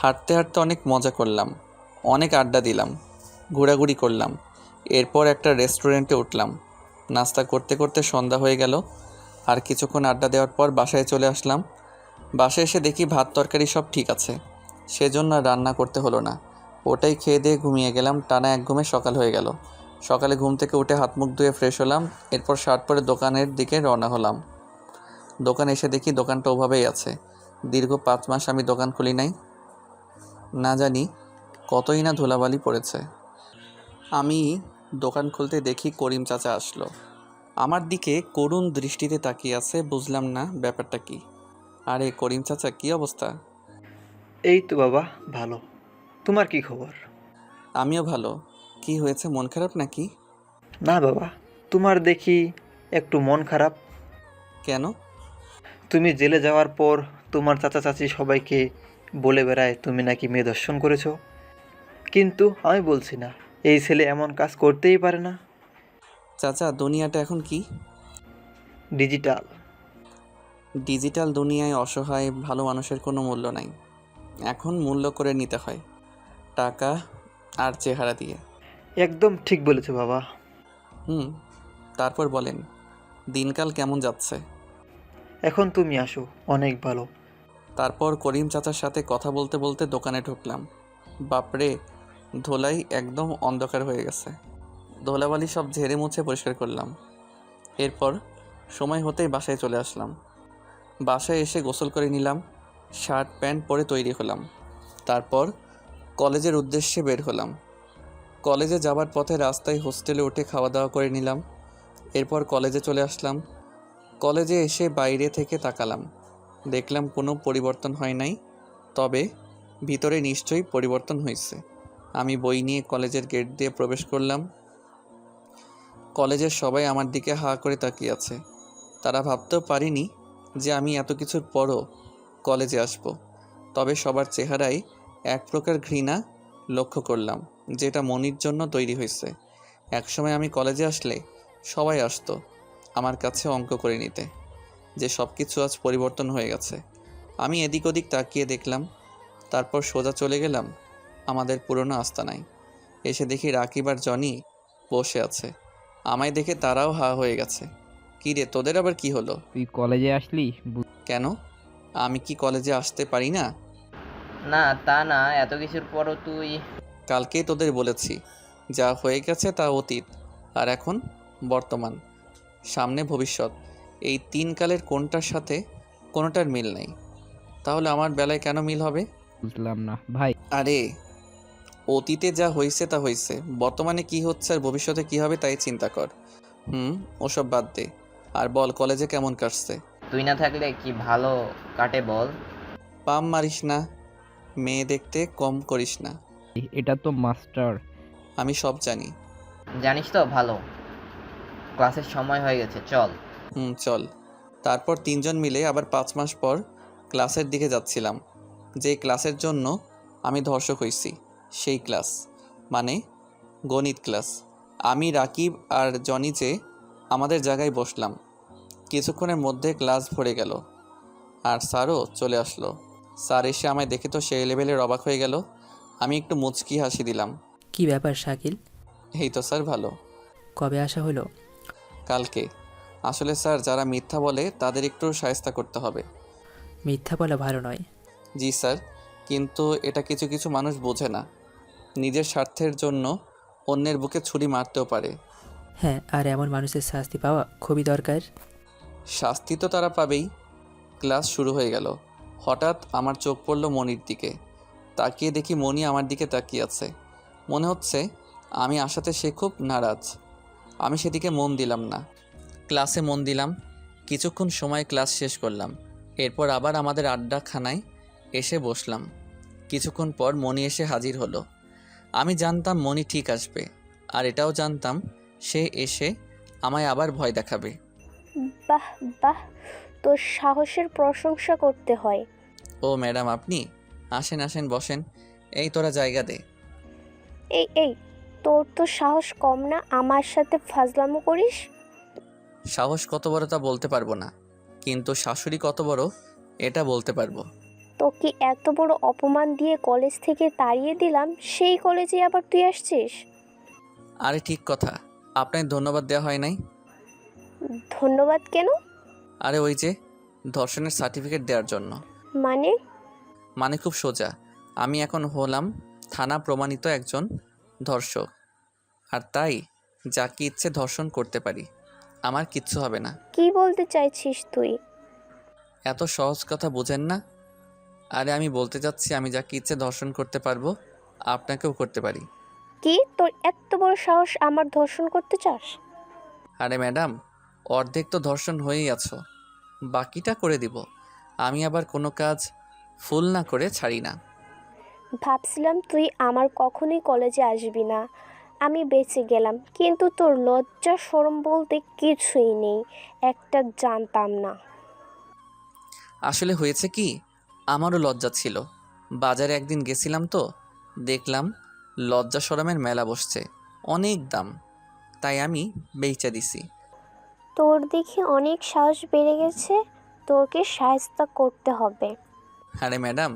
হাঁটতে হাঁটতে অনেক মজা করলাম, অনেক আড্ডা দিলাম, ঘোরাঘুরি করলাম। এরপর একটা রেস্টুরেন্টে উঠলাম। নাস্তা করতে করতে সন্ধ্যা হয়ে গেল। আর কিছুক্ষণ আড্ডা দেওয়ার পর বাসায় চলে আসলাম। বাসায় এসে দেখি ভাত তরকারি সব ঠিক আছে, সেজন্য আর রান্না করতে হলো না। ওটাই খেয়ে দিয়ে ঘুমিয়ে গেলাম। টানা এক ঘুমে সকাল হয়ে গেল। সকালে ঘুম থেকে উঠে হাত মুখ ধুয়ে ফ্রেশ হলাম। এরপর শার্ট পরে দোকানের দিকে রওনা হলাম। দোকানে এসে দেখি দোকানটা ওভাবেই আছে। দীর্ঘ 5 মাস আমি দোকান খুলি নাই, না জানি কতই না ধুলাবালি পড়েছে। আমি দোকান খুলতে দেখি করিম চাচা আসলো। আমার দিকে করুণ দৃষ্টিতে তাকিয়ে আছে। বুঝলাম না ব্যাপারটা কি। আরে করিম চাচা, কি অবস্থা? এই তো বাবা, ভালো। তোমার কি খবর? আমিও ভালো। কি হয়েছে, মন খারাপ নাকি? না বাবা, তোমার দেখি একটু মন খারাপ। কেন? তুমি জেলে যাওয়ার পর তোমার চাচা চাচি সবাইকে বলে বেড়ায় তুমি নাকি মেয়ে দর্শন করেছো। কিন্তু আমি বলছি না, এই ছেলে এমন কাজ করতেই পারে না। চাচা, দুনিয়াটা এখন কি? ডিজিটাল। ডিজিটাল দুনিয়ায় অসহায় ভালো মানুষের কোনো মূল্য নাই। এখন মূল্য করে নিতে হয় টাকা আর চেহারা দিয়ে। একদম ঠিক বলেছো বাবা। তারপর বলেন, দিনকাল কেমন যাচ্ছে? এখন তুমি আসো, অনেক ভালো। তারপর করিম চাচার সাথে কথা বলতে বলতে দোকানে ঢুকলাম। বাপরে, ধোলাই একদম অন্ধকার হয়ে গেছে। ধোলাবালি সব ঝেড়ে মুছে পরিষ্কার করলাম। এরপর সময় হতেই বাসায় চলে আসলাম। বাসায় এসে গোসল করে নিলাম, শার্ট প্যান্ট পরে তৈরি হলাম। তারপর কলেজের উদ্দেশ্যে বের হলাম। কলেজে যাবার পথে রাস্তায় হোস্টেলে উঠে খাওয়া দাওয়া করে নিলাম। এরপর কলেজে চলে আসলাম। কলেজে এসে বাইরে থেকে তাকালাম, দেখলাম কোনো পরিবর্তন হয় নাই, তবে ভিতরে নিশ্চয়ই পরিবর্তন হয়েছে। আমি বই নিয়ে কলেজের গেট দিয়ে প্রবেশ করলাম। কলেজের সবাই আমার দিকে হা করে তাকিয়ে আছে। তারা ভাবতেও পারিনি যে আমি এত কিছুর পরও কলেজে আসব। তবে সবার চেহারায় এক প্রকার ঘৃণা লক্ষ্য করলাম, যেটা মনির জন্য তৈরি হয়েছে। একসময় আমি কলেজে আসলে সবাই আসতো আমার কাছে অঙ্ক করে নিতে, যে সব কিছু আজ পরিবর্তন হয়ে গেছে। আমি এদিক ওদিক তাকিয়ে দেখলাম, তারপর সোজা চলে গেলাম আমাদের পুরনো আস্তানায়। এসে দেখি রাকিব আর জনি বসে আছে। আমায় দেখে তারাও হা হয়ে গেছে। কী রে, তোদের আবার কি হলো? তুই কলেজে আসলি? কেন, আমি কি কলেজে আসতে পারি না? না তা না, এত কিছুর পরও তুই। কালকেই তোদের বলেছি, যা হয়ে গেছে তা অতীত, আর এখন বর্তমান, সামনে ভবিষ্যৎ। এই 3 কালের কোনটার সাথে কোনোটার মিল নেই। তাহলে আমার বেলায় কেন মিল হবে? বুঝলাম না ভাই। আরে, অতীতে যা হয়েছে তা হয়েছে, বর্তমানে কি হচ্ছে আর ভবিষ্যতে কি হবে তাই চিন্তা কর। ওসব বাদ দে। আর বল, কলেজে কেমন কাটছে? তুই না থাকলে কি ভালো কাটে বল। পাম মারিস না, মেয়ে দেখতে কম করিস না। এটা তো মাস্টার। আমি সব জানি। জানিস তো ভালো। ক্লাসের সময় হয়ে গেছে, চল। চল। তারপর 3 জন মিলে আবার 5 মাস পর ক্লাসের দিকে যাচ্ছিলাম। যে ক্লাসের জন্য আমি ধর্ষক হয়েছি, সেই ক্লাস, মানে গণিত ক্লাস। আমি, রাকিব আর জনি যে আমাদের জায়গায় বসলাম। কিছুক্ষণের মধ্যে ক্লাস ভরে গেল আর স্যারও চলে আসলো। স্যার এসে আমায় দেখে তো সেই লেভেলের অবাক হয়ে গেল। আমি একটু মুচকি হাসি দিলাম। কি ব্যাপার শাকিল? এই তো স্যার, ভালো। কবে আসা হলো? কালকে। আসলে স্যার, যারা মিথ্যা বলে তাদের একটু শায়েস্তা করতে হবে। মিথ্যা বলা ভালো নয়। জি স্যার, কিন্তু এটা কিছু কিছু মানুষ বোঝে না। নিজের স্বার্থের জন্য অন্যের বুকে ছুরি মারতেও পারে। হ্যাঁ, আর এমন মানুষের শাস্তি পাওয়া খুবই দরকার। শাস্তি তো তারা পাবেই। ক্লাস শুরু হয়ে গেল। হঠাৎ আমার চোখ পড়ল মনির দিকে। তাকিয়ে দেখি মনি আমার দিকে তাকিয়ে আছে। মনে হচ্ছে আমি আসাতে সে খুব নারাজ। আমি সেদিকে মন দিলাম না। ক্লাসে মন দিলাম। কিছুক্ষণ সময় ক্লাস শেষ করলাম। এরপর আবার আমাদের আড্ডাখানায় এসে বসলাম। কিছুক্ষণ পর মনি এসে হাজির হলো। আমি জানতাম মনি ঠিক আসবে, আর এটাও জানতাম সে এসে আমায় আবার ভয় দেখাবে। বাহ বাহ, তোর সাহসের প্রশংসা করতে হয়। ও ম্যাডাম আপনি? আসেন আসেন বসেন। এই তোরা জায়গা দে। এই তোর তো সাহস কম না, আমার সাথে ফাজলামো করিস? সাহস কত বড় তা বলতে পারবো না, কিন্তু শাশুড়ি কত বড় এটা বলতে পারবো। তোকে এত বড় অপমান দিয়ে কলেজ থেকে তাড়িয়ে দিলাম, সেই কলেজে আবার তুই আসছিস? আরে ঠিক কথা, আপনার ধন্যবাদ দেওয়া হয় নাই? ধন্যবাদ কেন? আরে ওই যে ধর্ষণের সার্টিফিকেট দেওয়ার জন্য। মানে? মানে খুব সোজা, আমি এখন হলাম থানা প্রমাণিত একজন ধর্ষক, আর তাই যাকে ইচ্ছে ধর্ষণ করতে পারি, আমার কিচ্ছু হবে না। কি বলতে চাইছিস তুই? এত সহজ কথা বোঝেন না? আরে আমি বলতে চাচ্ছি আমি যাকে ইচ্ছে ধর্ষণ করতে পারবো, আপনাকেও করতে পারি। কি, তোর এত বড় সাহস আমার ধর্ষণ করতে চাস? আরে ম্যাডাম, অর্ধেক তো ধর্ষণ হয়েই আছো, বাকিটা করে দিব। আমি আবার কোনো কাজ ফুল না করে ছাড়ি না। ভাবছিলাম তুই আমার কখনোই কলেজে আসবি না, আমি বেঁচে গেলাম। কিন্তু তোর লজ্জা শরম বলতে কিছুই নেই, একটা জানতাম না। আসলে হয়েছে কি, আমারও লজ্জা ছিল। বাজারে একদিন গেছিলাম তো, দেখলাম লজ্জা শরমের মেলা বসছে, অনেক দাম, তাই আমি বেচা দিছি। তোর দেখি অনেক সাহস বেড়ে গেছে, তোকে সাহায্য করতে হবে। আরে ম্যাডাম,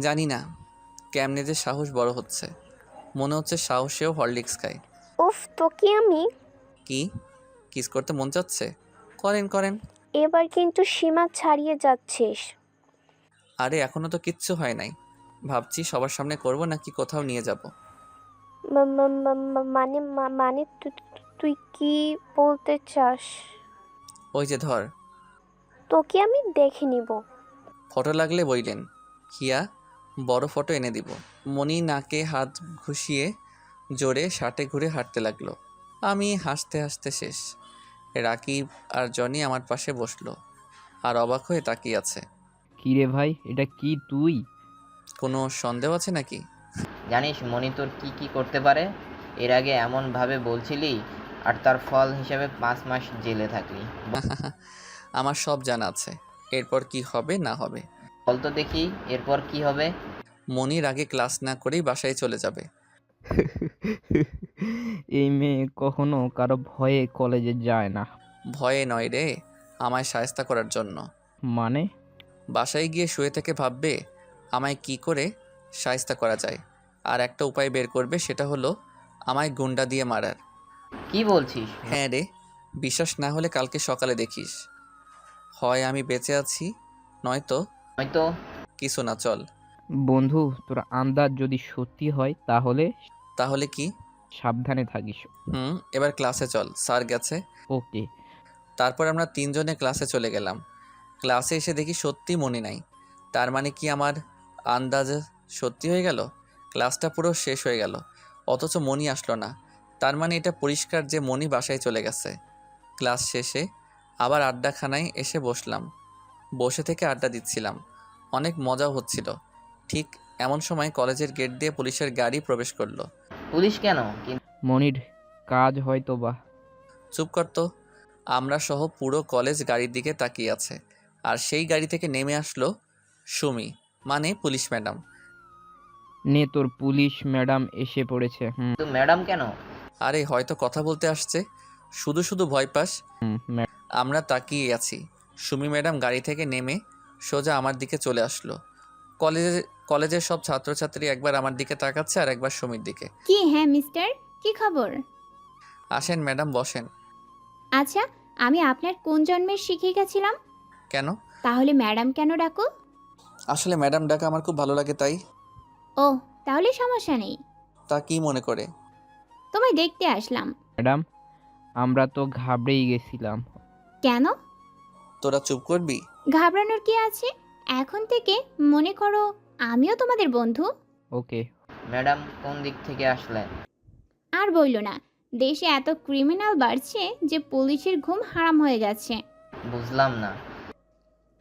জানি না কেমনে যে সাহস বড় হচ্ছে, মনে হচ্ছে সাহসেও হরলিক্স খায়। উফ, তোকে আমি। কি কিস করতে মন চাচ্ছে? করেন করেন। এবার কিন্তু সীমা ছাড়িয়ে যাচ্ছিস। আরে এখনো তো কিচ্ছু হয় নাই, ভাবছি সবার সামনে করব নাকি কোথাও নিয়ে যাব। মানে তুই কি বলতে চাস? ওই যে ধর। তোকে আমি দেখে নিব। ফটো লাগলে বইলেন, হিয়া বড় ফটো এনে দিব। মনি নাকে হাত ঘুষিয়ে জোরে শার্টে ঘুরে হাঁটতে লাগলো। আমি হাসতে হাসতে শেষ। রাকিব আর জনি আমার পাশে বসলো আর অবাক হয়ে তাকিয়ে আছে। কিরে ভাই, এটা কি তুই? কোনো সন্দেহ আছে নাকি? জানিস মনি তোর কি কি করতে পারে? এর আগে এমনভাবে বলছিলি, আর তার ফল হিসেবে 5 মাস জেলে থাকলি। আমার সব জানা আছে, এরপর কি হবে না হবে। বল তো দেখি, এরপর কি হবে? মনির আগে ক্লাস না করেই বাসায় চলে যাবে। এই মেয়ে কখনো কারো ভয়ে কলেজে যায় না। ভয়ে নয় রে, আমায় সায়স্তা করার জন্য। মানে? বাসায় গিয়ে শুয়ে থেকে ভাববে আমায় কি করে সায়স্তা করা যায়, আর একটা উপায় বের করবে, সেটা হলো আমায় গুন্ডা দিয়ে মারার। কি বলছিস? হ্যাঁ রে, বিশ্বাস না হলে কালকে সকালে দেখিস। হয় আমি বেঁচে আছি, নয়তো হয়তো। কিছু না, চল। বন্ধু, তোর আন্দাজ যদি সত্যি হয় তাহলে তাহলে কি? সাবধানে থাকিস। এবার ক্লাসে চল, স্যার গেছে। ওকে। তারপর আমরা তিনজনে ক্লাসে চলে গেলাম। ক্লাসে এসে দেখি সত্যি মনি নাই। তার মানে কি আমার আন্দাজ সত্যি হয়ে গেল? ক্লাসটা পুরো শেষ হয়ে গেল, অথচ মনি আসলো না। তার মানে এটা পরিষ্কার যে মনি বাসায় চলে গেছে। ক্লাস শেষে আবার আড্ডাখানায় এসে বসলাম। বসে থেকে আড্ডা দিচ্ছিলাম, অনেক মজাও হচ্ছিল। ঠিক এমন সময় কলেজের গেট দিয়ে পুলিশের গাড়ি প্রবেশ করলো। পুলিশ কেন? মনির কাজ হয়তো বা। চুপ কর তো। আমরা সহ পুরো কলেজ গাড়ির দিকে তাকিয়ে আছে, আর সেই গাড়ি থেকে নেমে আসলো সুমি, মানে পুলিশ ম্যাডাম। নে তোর পুলিশ ম্যাডাম এসে পড়েছে। তো ম্যাডাম কেন? আরে হয়তো কথা বলতে আসছে, শুধু শুধু ভয় পাস। আমরা তাকিয়ে আছি, সুমি ম্যাডাম গাড়ি থেকে নেমে সোজা আমার দিকে চলে আসলো। কলেজের সব ছাত্রছাত্রী একবার আমার দিকে তাকাচ্ছে আর একবার সুমির দিকে। কি হ্যাঁ মিস্টার, কি খবর? আসেন ম্যাডাম, বসেন। আচ্ছা, আমি আপনার কোন জন্মের শিক্ষিকা ছিলাম? কেন? তাহলে ম্যাডাম কেন ডাকো? আসলে ম্যাডাম ডাকা আমার খুব ভালো লাগে, তাই। ও, তাহলে সমস্যা নেই। তা কি মনে করে? তোমায় দেখতে আসলাম। ম্যাডাম, আমরা তো ঘাবড়েই গেছিলাম। কেন? তোরা চুপ করবি? ঘাবড়ানোর কি আছে? এখন থেকে মনে করো আমিও তোমাদের বন্ধু। ওকে। ম্যাডাম কোন দিক থেকে আসলেন? আর বইলো না, দেশে এত ক্রিমিনাল বাড়ছে যে পুলিশের ঘুম হারাম হয়ে গেছে। বুঝলাম না।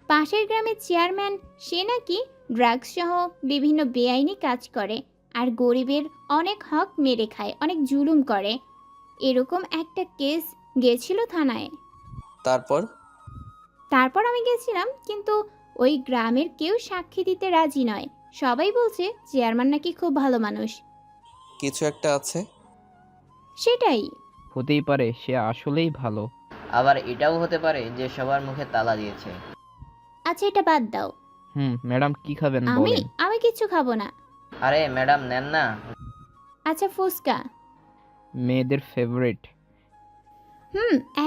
পাশের গ্রামের চেয়ারম্যান, সে নাকি ড্রাগস সহ বিভিন্ন বেআইনি কাজ করে, আর গরিবের অনেক হক মেরে খায়, অনেক জুলুম করে। এরকম একটা কেস গেছিল থানায়। তারপর? তারপর আমি গেছিলাম, কিন্তু ওই গ্রামের কেউ সাক্ষী দিতে রাজি নয়। সবাই বলছে চেয়ারম্যান নাকি খুব ভালো মানুষ। কিছু একটা আছে। সেটাই। হতেই পারে সে আসলেই ভালো। আবার এটাও হতে পারে যে সবার মুখে তালা দিয়েছে। আচ্ছা, এটা বাদ দাও। ম্যাডাম কি খাবেন আমি বলেন? আমি কিচ্ছু খাবো না। আরে ম্যাডাম নেন না। আচ্ছা, ফুচকা। মেয়েদের ফেভারিট।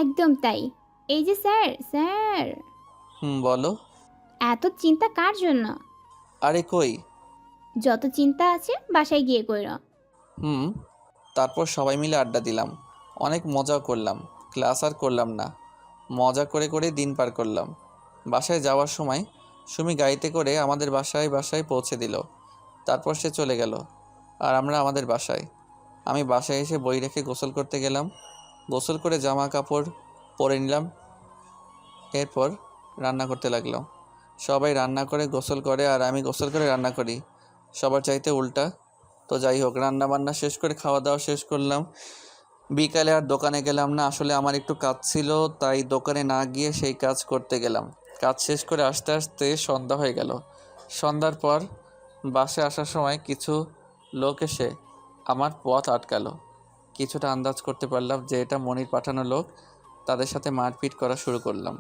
একদম তাই। এই যে স্যার, স্যার, বলো। এত চিন্তা কার জন্য? আরে কই। যত চিন্তা আছে বাসায় গিয়ে কইরো। তারপর সবাই মিলে আড্ডা দিলাম, অনেক মজা করলাম। ক্লাস আর করলাম না, মজা করে করে দিন পার করলাম। বাসায় যাওয়ার সময় সুমি গাড়িতে করে আমাদের বাসায় পৌঁছে দিল। তারপর সে চলে গেল আর আমরা আমাদের বাসায়। আমি বাসায় এসে বই রেখে গোসল করতে গেলাম। গোসল করে জামা কাপড় পরে নিলাম, এরপর রান্না করতে লাগলাম। সবাই রান্না করে গোসল করে আর আমি গোসল করে রান্না করি, সবার চাইতে উল্টা। তো যাই হোক, রান্না বান্না শেষ করে খাওয়া দাওয়া শেষ করলাম। বিকালে আর দোকানে গেলাম না, আসলে আমার একটু কাজ ছিল, তাই দোকানে না গিয়ে সেই কাজ করতে গেলাম। কাজ শেষ করে আস্তে আস্তে সন্ধ্যা হয়ে গেল। সন্ধ্যার পর বাসে আসার সময় কিছু লোক এসে আমার পথ আটকালো। কিছুটা আন্দাজ করতে পারলাম যে এটা মনির পাঠানো লোক। তাদের সাথে মারপিট করা শুরু করলাম।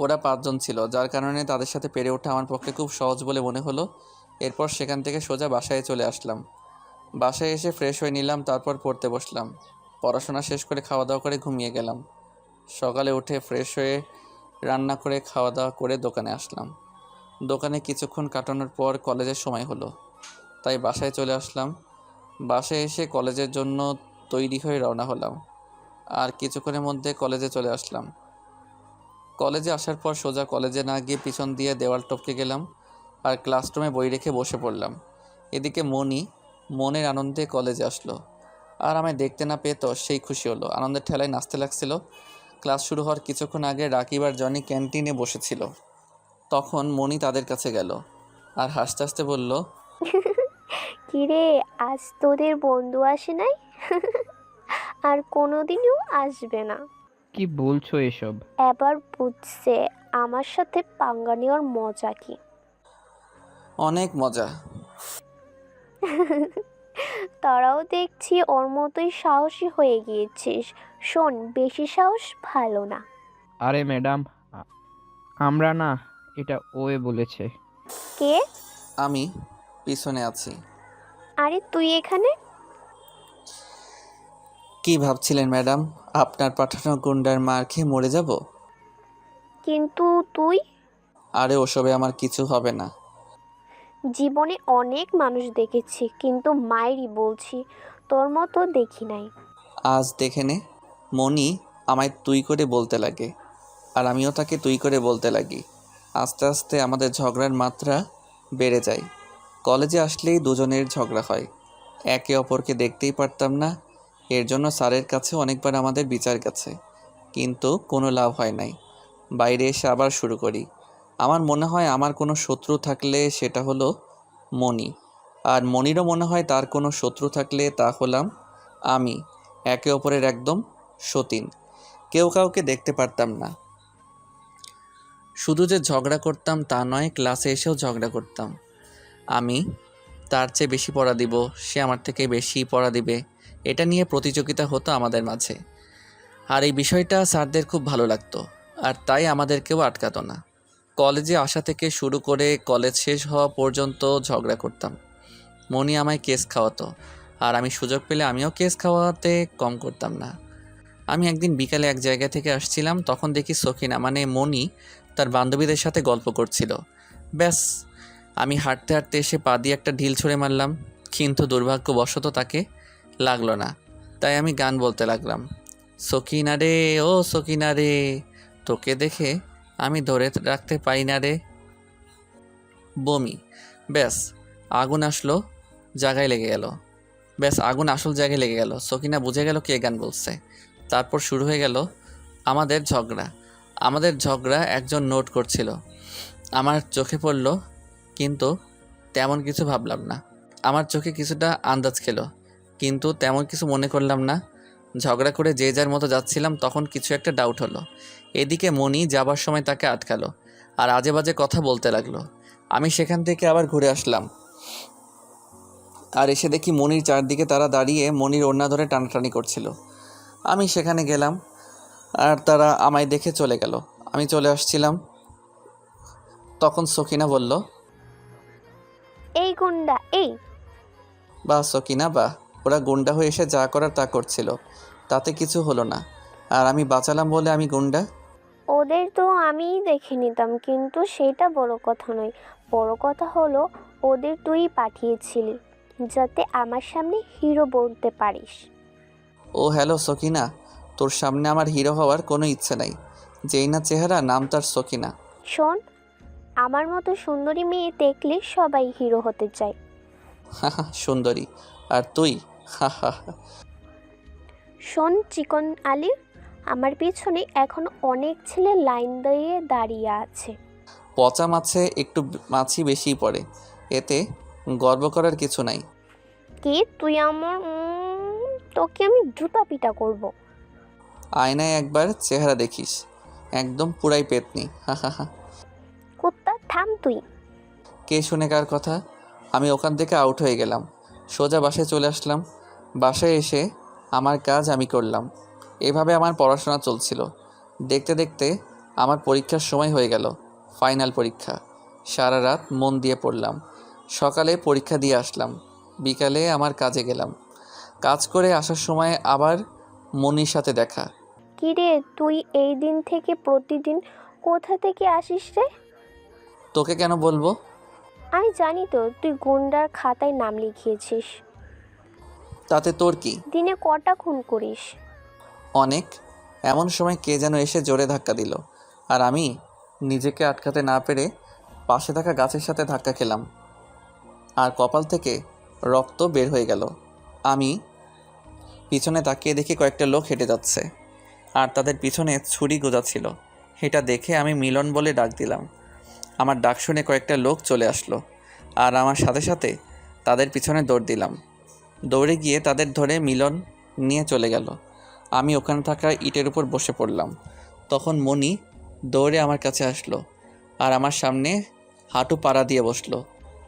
ওরা 5 জন ছিল, যার কারণে তাদের সাথে পেরে ওঠা আমার পক্ষে খুব সহজ বলে মনে হলো। এরপর সেখান থেকে সোজা বাসায় চলে আসলাম। বাসায় এসে ফ্রেশ হয়ে নিলাম, তারপর পড়তে বসলাম। পড়াশোনা শেষ করে খাওয়া দাওয়া করে ঘুমিয়ে গেলাম। সকালে উঠে ফ্রেশ হয়ে রান্না করে খাওয়া দাওয়া করে দোকানে আসলাম। দোকানে কিছুক্ষণ কাটানোর পর কলেজের সময় হলো, তাই বাসায় চলে আসলাম। বাসায় এসে কলেজের জন্য তৈরি হয়ে রওনা হলাম। আর কিছুক্ষণের মধ্যে কলেজে চলে আসলাম। কলেজে আসার পর সোজা কলেজে না গিয়ে পিছন দিয়ে দেওয়াল টপকে গেলাম আর ক্লাসরুমে বই রেখে বসে পড়লাম। এদিকে মনের আনন্দে কলেজে আসলো আর আমায় দেখতে না পেয়ে তো সেই খুশি হলো, আনন্দের ঠেলায় নাচতে লাগছিল। ক্লাস শুরু হওয়ার কিছুক্ষণ আগে রাকিব আর জনি ক্যান্টিনে বসেছিল। তখন মনি তাদের কাছে গেল আর হাসতে হাসতে বলল, কিরে, আজ তোদের বন্ধু আসে নাই? আর কোনোদিনও আসবে না। কি বলছো এসব? এবার বুঝছে আমার সাথে পাঙ্গা নেওয়ার মজা কি। অনেক মজা। তোরাও দেখছি ওর মতোই সাহসী হয়ে গিয়েছিস। শোন, বেশি সাহস ভালো না। আরে ম্যাডাম, আমরা না, এটা ওয়ে বলেছে। কে? আমি পিছনে আছি। আরে তুই এখানে? কি ভাবছিলেন ম্যাডাম, আপনার পাঠানো গুন্ডার মার খেয়ে মরে যাব? কিন্তু তুই? আরে ওসবে আমার কিছু হবে না। জীবনে অনেক মানুষ দেখেছি, কিন্তু মায়েরই বলছি, তোর মতো দেখি নাই। আজ দেখে নে। মনি আমায় তুই করে বলতে লাগে আর আমিও তাকে তুই করে বলতে লাগি। আস্তে আস্তে আমাদের ঝগড়ার মাত্রা বেড়ে যায়। কলেজে আসলেই দুজনের ঝগড়া হয়, একে অপরকে দেখতেই পারতাম না। এর জন্য স্যারের কাছে অনেকবার আমাদের বিচার গেছে, কিন্তু কোনো লাভ হয় নাই। বাইরে এসে আবার শুরু করি। আমার মনে হয় আমার কোনো শত্রু থাকলে সেটা হলো মনি, আর মনিরও মনে হয় তার কোনো শত্রু থাকলে তা হলাম আমি। একে অপরের একদম সতীন, কেউ কাউকে দেখতে পারতাম না। শুধু যে ঝগড়া করতাম তা নয়, ক্লাসে এসেও ঝগড়া করতাম। আমি তার চেয়ে বেশি পড়া দিব, সে আমার থেকে বেশি পড়া দিবে, এটা নিয়ে প্রতিযোগিতা হতো আমাদের মাঝে। আর এই বিষয়টা স্যারদের খুব ভালো লাগতো, আর তাই আমাদেরকেও আটকাতো না। কলেজে আসা থেকে শুরু করে কলেজ শেষ হওয়া পর্যন্ত ঝগড়া করতাম। মনি আমায় কেস খাওয়াতো, আর আমি সুযোগ পেলে আমিও কেস খাওয়াতে কম করতাম না। আমি একদিন বিকালে এক জায়গা থেকে আসছিলাম, তখন দেখি সখিনা মানে মনি তার বান্ধবীদের সাথে গল্প করছিল। ব্যাস, আমি হাঁটতে হাঁটতে এসে পা দিয়ে একটা ঢিল ছুঁড়ে মারলাম, কিন্তু দুর্ভাগ্যবশত তাকে লাগলো না। তাই আমি গান বলতে লাগলাম, সখিনা রে ও সখিনা রে, তোকে দেখে আমি ধরে রাখতে পারি না রে। বমি। ব্যাস, আগুন আসলো জায়গায় লেগে গেল। আগুন আসল জায়গায় লেগে গেল। সখিনা বুঝে গেল কে গান বলছে। তারপর শুরু হয়ে গেল আমাদের ঝগড়া একজন নোট করছিল। আমার চোখে পড়ল, কিন্তু তেমন কিছু ভাবলাম না। আমার চোখে কিছুটা আন্দাজ খেলো, কিন্তু তেমন কিছু মনে করলাম না। ঝগড়া করে যে যার মতো যাচ্ছিলাম, তখন কিছু একটা ডাউট হলো। এদিকে মনি যাবার সময় তাকে আটকালো আর আজে বাজে কথা বলতে লাগলো। আমি সেখান থেকে আবার ঘুরে আসলাম আর এসে দেখি মনির চারদিকে তারা দাঁড়িয়ে মনির ওড়না ধরে টানাটানি করছিল। আমি সেখানে গেলাম আর তারা আমায় দেখে চলে গেল। আমি চলে আসছিলাম, তখন সকিনা বলল, এই গুন্ডা এই। বাহ সকিনা বাহ, ওরা গুন্ডা হয়ে এসে যা করার তা করছিল, তাতে কিছু হলো না। আর আমি বাঁচালাম বলে আমি গুন্ডা? ওদের তো আমিই দেখে নিতাম, কিন্তু সেটা বড় কথা নয়। বড় কথা হলো ওদের তুই পাঠিয়েছিলি যাতে আমার সামনে হিরো বলতে পারিস। ও হ্যালো সকিনা, তোর সামনে আমার হিরো হওয়ার কোনো ইচ্ছে নাই। যেই না চেহারা, নাম তার সকিনা। শোন, আমার মতো সুন্দরী মেয়ে দেখলে সবাই হিরো হতে চায়। হাহা সুন্দরী, আর তুই? হাহা। শোন চিকন আলী, আমার পিছনে এখন অনেক ছেলে লাইন দিয়ে দাঁড়িয়ে আছে। পচা মাছে একটু মাছি বেশিই পড়ে, এতে গর্ব করার কিছু নাই। কি তুই আমার তোকে আমি জুতা পিটা করব। আয়নায় একবার চেহারা দেখিস, একদম পুরাই পেতনি। হাহা। কুত্তা থাম তুই। কে শুনে কার কথা? আমি ওখান থেকে আউট হয়ে গেলাম, সোজা বাসায় চলে আসলাম। বাসায় এসে আমার কাজ আমি করলাম। এভাবে আমার পড়াশোনা চলছিল। দেখতে দেখতে আমার পরীক্ষার সময় হয়ে গেল, ফাইনাল পরীক্ষা। সারা রাত মন দিয়ে পড়লাম। সকালে পরীক্ষা দিয়ে আসলাম, বিকালে আমার কাজে গেলাম। কাজ করে আসার সময় আবার মনির সাথে দেখা। কিরে তুই এই দিন থেকে প্রতিদিন কোথা থেকে আসিস রে? তোকে কেন বলবো? আমি জানি তো তুই গুন্ডার খাতায় নাম লিখিয়েছিস। তাতে তোর কি? দিনে কটা খুন করিস? অনেক। এমন সময় কে যেন এসে জোরে ধাক্কা দিল, আর আমি নিজেকে আটকাতে না পেরে পাশে থাকা গাছের সাথে ধাক্কা খেলাম, আর কপাল থেকে রক্ত বের হয়ে গেল। আমি পিছনে তাকিয়ে দেখি কয়েকটা লোক হেঁটে যাচ্ছে, আর তাদের পিছনে ছুরি গোজাচ্ছিল। এটা দেখে আমি মিলন বলে ডাক দিলাম। আমার ডাক শুনে কয়েকটা লোক চলে আসলো, আর আমার সাথে সাথে তাদের পিছনে দৌড় দিলাম। দৌড়ে গিয়ে তাদের ধরে মিলন নিয়ে চলে গেল। আমি ওখানে থাকা ইটের উপর বসে পড়লাম। তখন মনি দৌড়ে আমার কাছে আসলো আর আমার সামনে হাঁটু পাড়া দিয়ে বসলো,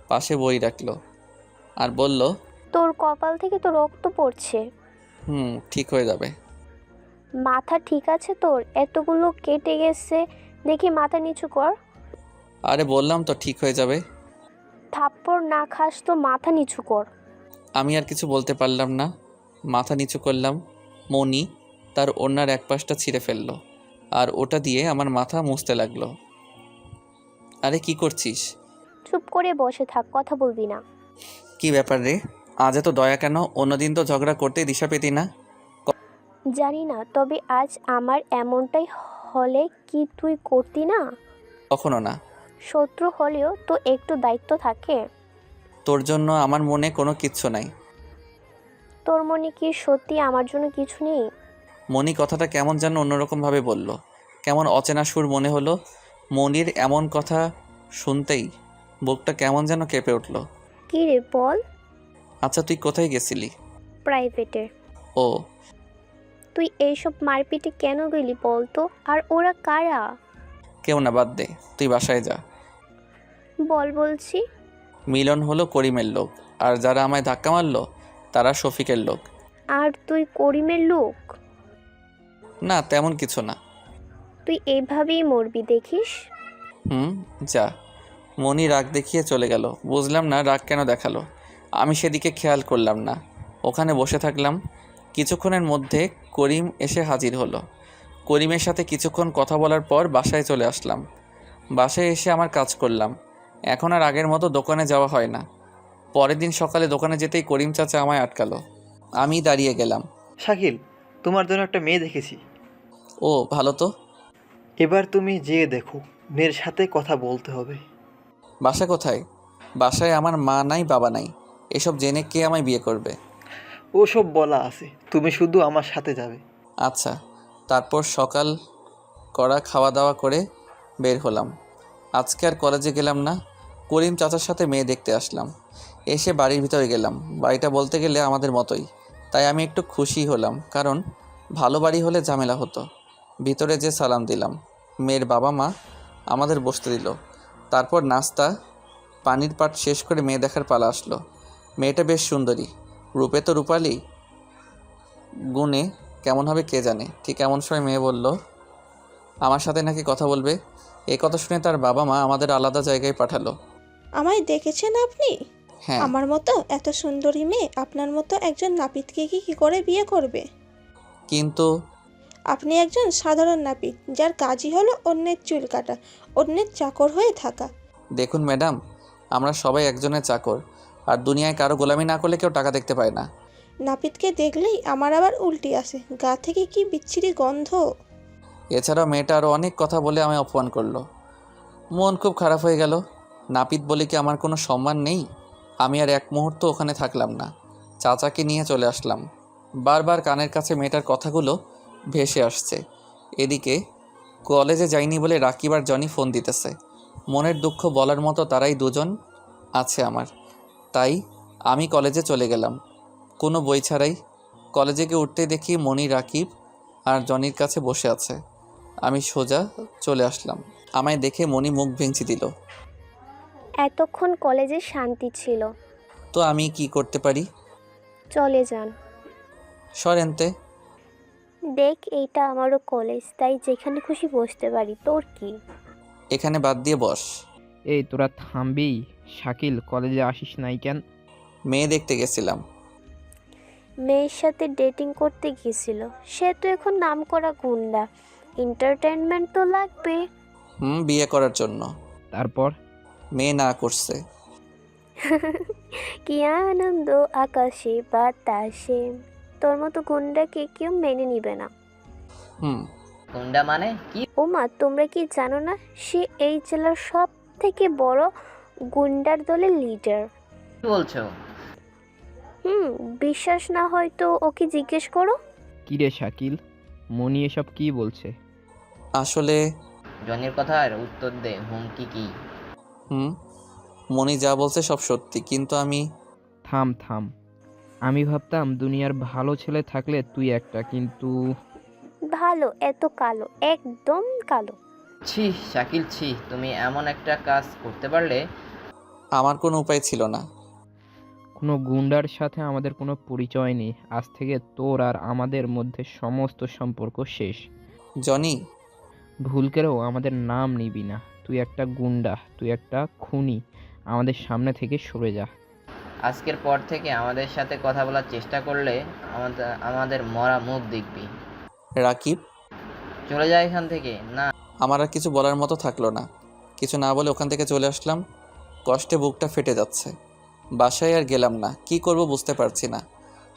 পাশে বই রাখলো আর বলল, তোর কপাল থেকে তো রক্ত পড়ছে। ঠিক হয়ে যাবে। মাথা ঠিক আছে তোর? এতগুলো কেটে গেছে, দেখি মাথা নিচু কর। আরে বললাম তো ঠিক হয়ে যাবে। থাপ্পড় না খাস তো মাথা নিচু কর। আমি আর কিছু বলতে পারলাম না, মাথা নিচু করলাম। মনি তার ওড়নার এক পাশটা ছিঁড়ে ফেললো আর ওটা দিয়ে আমার মাথা মুছতে লাগলো। আরে কি করছিস? চুপ করে বসে থাক, কথা বলবি না। কি ব্যাপার রে, আজ এত দয়া কেন? অন্যদিন তো ঝগড়া করতেই দিশা পেতি না। জানি না, তবে আজ আমার এমনটাই হলে কি তুই করতি না? কখনো না। শত্রু হলেও তো একটু দায়িত্ব থাকে। তোর জন্য আমার মনে কোনো কিচ্ছু নাই। তোর মনে কি সত্যি আমার জন্য কিছু নেই? মনি কথাটা কেমন যেন অন্যরকমভাবে বলল, কেমন অচেনা সুর মনে হলো। মনির এমন কথা শুনতেই বুকটা কেমন যেন কেঁপে উঠল। কি রে বল। আচ্ছা তুই কোথায় গেছিলি? প্রাইভেটে। ও। তুই এইসব মারপিটে কেন গেলি বলতো? আর ওরা কারা? কেউ না, বাদ দে, তুই বাসায় যা। বল বলছি। মিলন হলো করিমের লোক, আর যারা আমায় ধাক্কা মারলো তারা শফিকের লোক। আর তুই করিমের লোক? না তেমন কিছু না। তুই এইভাবেই মরবি দেখিস। যা। মনি রাগ দেখিয়ে চলে গেল। বুঝলাম না রাগ কেন দেখালো। আমি সেদিকে খেয়াল করলাম না, ওখানে বসে থাকলাম। কিছুক্ষণের মধ্যে করিম এসে হাজির হলো। করিমের সাথে কিছুক্ষণ কথা বলার পর বাসায় চলে আসলাম। বাসায় এসে আমার কাজ করলাম। এখন আর আগের মতো দোকানে যাওয়া হয় না। পরের দিন সকালে দোকানে যেতেই করিম চাচা আমায় আটকালো। আমি দাঁড়িয়ে গেলাম। শাকিল, তোমার জন্য একটা মেয়ে দেখেছি। ও ভালো তো। এবার তুমি যেয়ে দেখো, মেয়ের সাথে কথা বলতে হবে। বাসা কোথায়? বাসায় আমার মা নাই, বাবা নাই, এসব জেনে কে আমায় বিয়ে করবে? ওসব বলা আছে, তুমি শুধু আমার সাথে যাবে। আচ্ছা। তারপর সকাল করা খাওয়া দাওয়া করে বের হলাম। আজকে আর কলেজে গেলাম না। করিম চাচার সাথে মেয়ে দেখতে আসলাম। এসে বাড়ির ভিতরে গেলাম। বাড়িটা বলতে গেলে আমাদের মতোই, তাই আমি একটু খুশি হলাম, কারণ ভালো বাড়ি হলে ঝামেলা হতো। ভিতরে যে সালাম দিলাম, মেয়ের বাবা মা আমাদের বসতে দিল। তারপর নাস্তা পানির পাট শেষ করে মেয়ে দেখার পালা আসলো। মেয়েটা বেশ সুন্দরী, রূপে তো রূপালী, গুণে কেমন হবে কে জানে। ঠিক এমন সময় মেয়ে বলল আমার সাথে নাকি কথা বলবে। এই কথা শুনে তার বাবা মা আমাদের আলাদা জায়গায় পাঠালো। আমায় দেখেছেন আপনি? হ্যাঁ, আমার মতো এত সুন্দরী মেয়ে আপনার মতো একজন নাপিতকে কি করে বিয়ে করবে? কিন্তু আপনি একজন সাধারণ নাপিত, যার কাজই হলো অন্যের চুল কাটা, অন্যের চাকর হয়ে থাকা। দেখুন ম্যাডাম, আমরা সবাই একজনের চাকর, আর দুনিয়ায় কারো গোলামি না করলে কেউ টাকা দেখতে পায় না। নাপিতকে দেখলেই আমার আবার উল্টি আসে, গা থেকে কি বিচ্ছিরি গন্ধ। এছাড়াও মেয়েটা আরও অনেক কথা বলে আমায় অপমান করলো। মন খুব খারাপ হয়ে গেল। নাপিত বলে কি আমার কোনো সম্মান নেই? আমি আর এক মুহূর্ত ওখানে থাকলাম না, চাচাকে নিয়ে চলে আসলাম। বারবার কানের কাছে মেয়েটার কথাগুলো ভেসে আসছে। এদিকে কলেজে যাইনি বলে রাকিব আর জনি ফোন দিতেছে। মনের দুঃখ বলার মতো তারাই দুজন আছে আমার, তাই আমি কলেজে চলে গেলাম কোনো বই ছাড়াই। কলেজে গিয়ে উঠতে দেখি মনি, রাকিব আর জনির কাছে বসে আছে। আমি সোজা চলে আসলাম। আমায় দেখে মনি মুখ ভেঙচি দিল। এতক্ষণ কলেজে শান্তি ছিল। তো আমি কি করতে পারি? চলে যান। সরেনতে। দেখ, এইটা আমারও কলেজ, তাই যেখানে খুশি বসতে পারি, তোর কি? এখানে বাদ দিয়ে বস। এই তোরা থামবি? শাকিল, কলেজে আসিস নাই কেন? মেয়ে দেখতে গেছিলাম। মেয়ের সাথে ডেটিং করতে গিয়েছিল। সে তো এখন নামকরা গুন্ডা, এন্টারটেনমেন্ট তো লাগবে। বিয়ে করার জন্য। তারপর? মেয়ে না করছে। কি আনন্দ আকাশে বাতাসে, তোর মতো গুন্ডাকে কেউ মেনে নিবে না। গুন্ডা মানে কি? ওমা, তোমরা কি জানো না, সে এই জেলার সব থেকে বড় গুন্ডার দলের লিডার। কি বলছো? বিশ্বাস না হয় তো ওকে জিজ্ঞেস করো। কিরে শাকিল, মনি এসব কি বলছে? আসলে জনির কথার উত্তর দে, হুমকি কি? মনি যা বলছে সব সত্যি, কিন্তু আমি থাম থাম, আমি ভাবতাম দুনিয়ার ভালো ছেলে থাকলে তুই একটা, কিন্তু ভালো এত কালো, একদম কালো। ছি শাকিল, ছি, তুমি এমন একটা কাজ করতে পারলে? আমার কোনো উপায় ছিল না। কোনো গুন্ডার সাথে আমাদের কোনো পরিচয় নেই। আজ থেকে তোর আর আমাদের মধ্যে সমস্ত সম্পর্ক শেষ। জনি, ভুল করেও আমাদের নাম নিবি না। তুই একটা গুন্ডা, তুই একটা খুনি। আমাদের সামনে থেকে সরে যা। আজকের পর থেকে আমাদের সাথে কথা বলার চেষ্টা করলে আমাদের মরা মুখ দেখবি। রাকিব, চলে যায় এখান থেকে। না, আমার আর কিছু বলার মতো থাকলো না। কিছু না বলে ওখান থেকে চলে আসলাম। কষ্টে বুকটা ফেটে যাচ্ছে। বাসায় আর গেলাম না, কি করব বুঝতে পারছি না।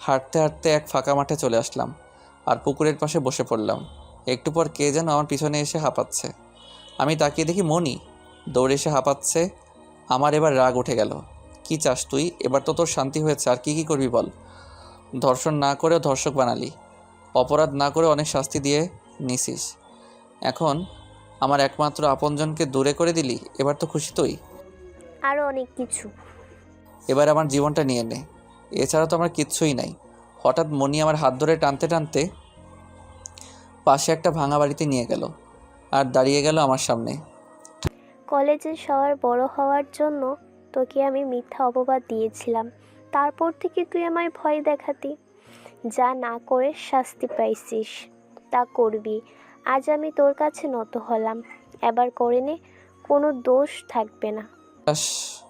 হাঁটতে হাঁটতে এক ফাঁকা মাঠে চলে আসলাম আর পুকুরের পাশে বসে পড়লাম। একটু পর কে যেন আমার পিছনে এসে হাঁপাচ্ছে। আমি তাকিয়ে দেখি মনি দৌড়ে এসে হাঁপাচ্ছে। আমার এবার রাগ উঠে গেল। কি চাস তুই? এবার তো তোর শান্তি হয়েছে, আর কি করবি বল? ধর্ষণ না করেও ধর্ষক বানালি, অপরাধ না করে অনেক শাস্তি দিয়ে নিছিস, এখন আমার একমাত্র আপনজনকে দূরে করে দিলি। এবার তো খুশি তুই? আরো অনেক কিছু। এবার আমার জীবনটা নিয়ে নে, এছাড়া তো আমার কিচ্ছুই নাই। হঠাৎ মনি আমার হাত ধরে টানতে টানতে পাশে একটা ভাঙা বাড়িতে নিয়ে গেল আর দাঁড়িয়ে গেল আমার সামনে। কলেজে সবার বড় হওয়ার জন্য তোকে আমি মিথ্যা অপবাদ দিয়েছিলাম। তারপর থেকে তুই আমায় ভয় দেখাতি, যা না করে শাস্তি পাইছিস তা করবি। আজ আমি তোর কাছে নত হলাম, এবার করে নে, কোনো দোষ থাকবে না।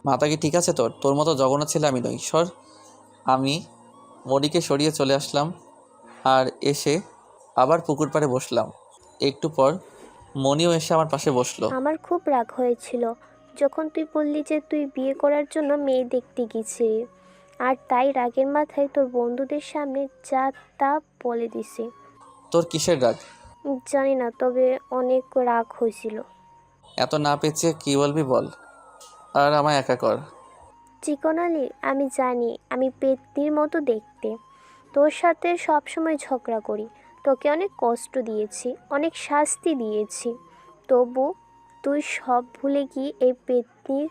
মাথা কি ঠিক আছে তোর? তোর মতো জঘন্য ছেলে আমি নই, সর। আমি মনিকে সরিয়ে চলে আসলাম আর এসে আবার পুকুর পাড়ে বসলাম। একটু পর মনিও এসে আমার পাশে বসলো। আমার খুব রাগ হয়েছিল যখন তুই বললি যে তুই বিয়ে করার জন্য মেয়ে দেখতে গেছিলি, আর তাই রাগের মাথায় তোর বন্ধুদের সামনে যা তা বলে দিছি। তোর কিসের রাগ? জানি না, তবে অনেক রাগ হয়েছিল। এত না পেঁচিয়ে কী বলবি বল, আর আমায় একা কর। চিকন আলী, আমি জানি আমি পেতনির মতো দেখতে, তোর সাথে সবসময় ঝগড়া করি, তোকে অনেক কষ্ট দিয়েছি, অনেক শাস্তি দিয়েছি, তবু তুই সব ভুলে গিয়ে এই পেতনির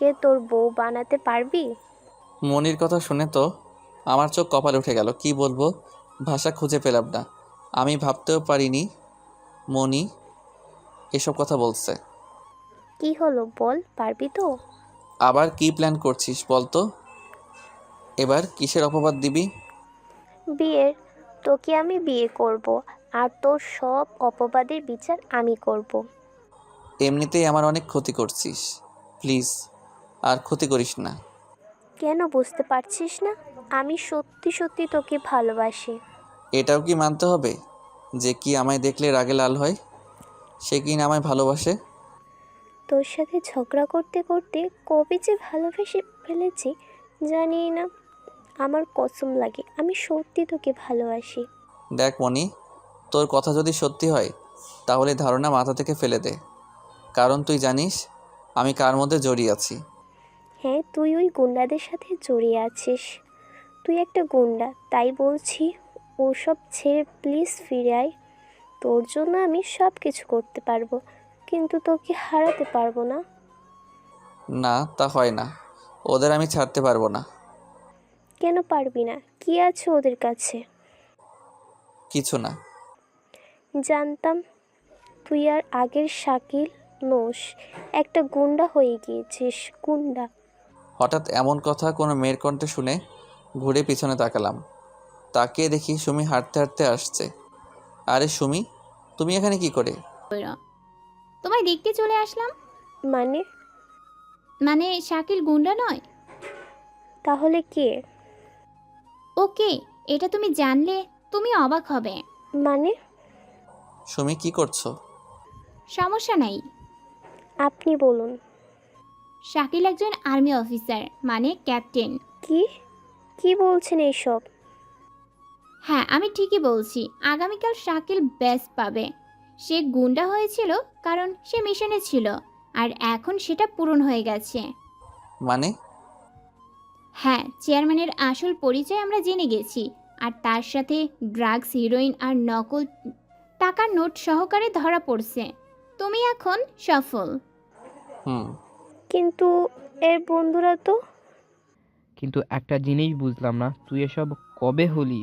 আমাকে তোর বউ বানাতে পারবি? মনির কথা শুনে তো আমার চোখ কপালে উঠে গেল। কি বলবো, ভাষা খুঁজে পেলাম না। আমি ভাবতেও পারিনি মনি এসব কথা বলছে। কি হলো বল, পারবি তো? আবার কি প্ল্যান করছিস বল তো? এবার কিসের অপবাদ দিবি? বিয়ের। তোকে আমি বিয়ে করব, আর তোর সব অপবাদের বিচার আমি করব। এমনিতেই আমার অনেক ক্ষতি করছিস, প্লিজ আর ক্ষতি করিস না। কেন বুঝতে পারছিস না? আমি সত্যি সত্যি তোকে ভালোবাসি। এটাও কি মানতে হবে যে কি আমায় দেখলে রাগে লাল হয়, সে কি না আমায় ভালোবাসে? তোর সাথে ঝগড়া করতে করতে কবে যে ভালোবেসে ফেলেছি জানি না। আমার কসম লাগে, আমি সত্যি তোকে ভালোবাসি। দেখ মনি, তোর কথা যদি সত্যি হয় তাহলে ধারণা মাথা থেকে ফেলে দে, কারণ তুই জানিস আমি কার মধ্যে জড়িয়ে আছি। হ্যাঁ, তুই ওই গুন্ডাদের সাথে জড়িয়ে আছিস। তুই একটা গুন্ডা, তাই বলছি ওসব ছেড়ে প্লিজ ফিরে আয়। তোর জন্য আমি সব কিছু করতে পারবো, কিন্তু তোকে হারাতে পারবো না। না, তা হয় না, ওদের আমি ছাড়তে পারবো না। কেন পারবি না? কি আছে ওদের কাছে? কিছু না। জানতাম তুই আর আগের শাকিল নোস, একটা গুন্ডা হয়ে গিয়েছিস, গুন্ডা। হঠাৎ এমন কথা কোনো মেয়ের কণ্ঠে শুনে ঘুরে পিছনে তাকালাম। তাকিয়ে দেখি সুমি হাঁটতে হাঁটতে আসছে। আরে সুমি, তুমি এখানে কি করে? তোমায় দেখতে চলে আসলাম। মানে? মানে শাকিল গুন্ডা নয়। তাহলে কে? ওকে, এটা তুমি জানলে তুমি অবাক হবে। মানে? সুমি কি করছো? সমস্যা নাই। আপনি বলুন। শাকিল একজন আর্মি অফিসার, মানে ক্যাপ্টেন। কি কি বলছেন এইসব? হ্যাঁ, আমি ঠিকই বলছি। আগামীকাল শাকিল ব্যাস পাবে। সে গুন্ডা হয়েছিল কারণ সে মিশনে ছিল, আর এখন সেটা পূরণ হয়ে গেছে। মানে? হ্যাঁ, চেয়ারম্যানের আসল পরিচয় আমরা জেনে গেছি, আর তার সাথে ড্রাগস, হিরোইন আর নকল টাকার নোট সহকারে ধরা পড়ছে। তুমি এখন সফল। হুম। কিন্তু এর বন্ধুরা তো? কিন্তু একটা জিনিস বুঝলাম না, তুই এসব কবে হলি?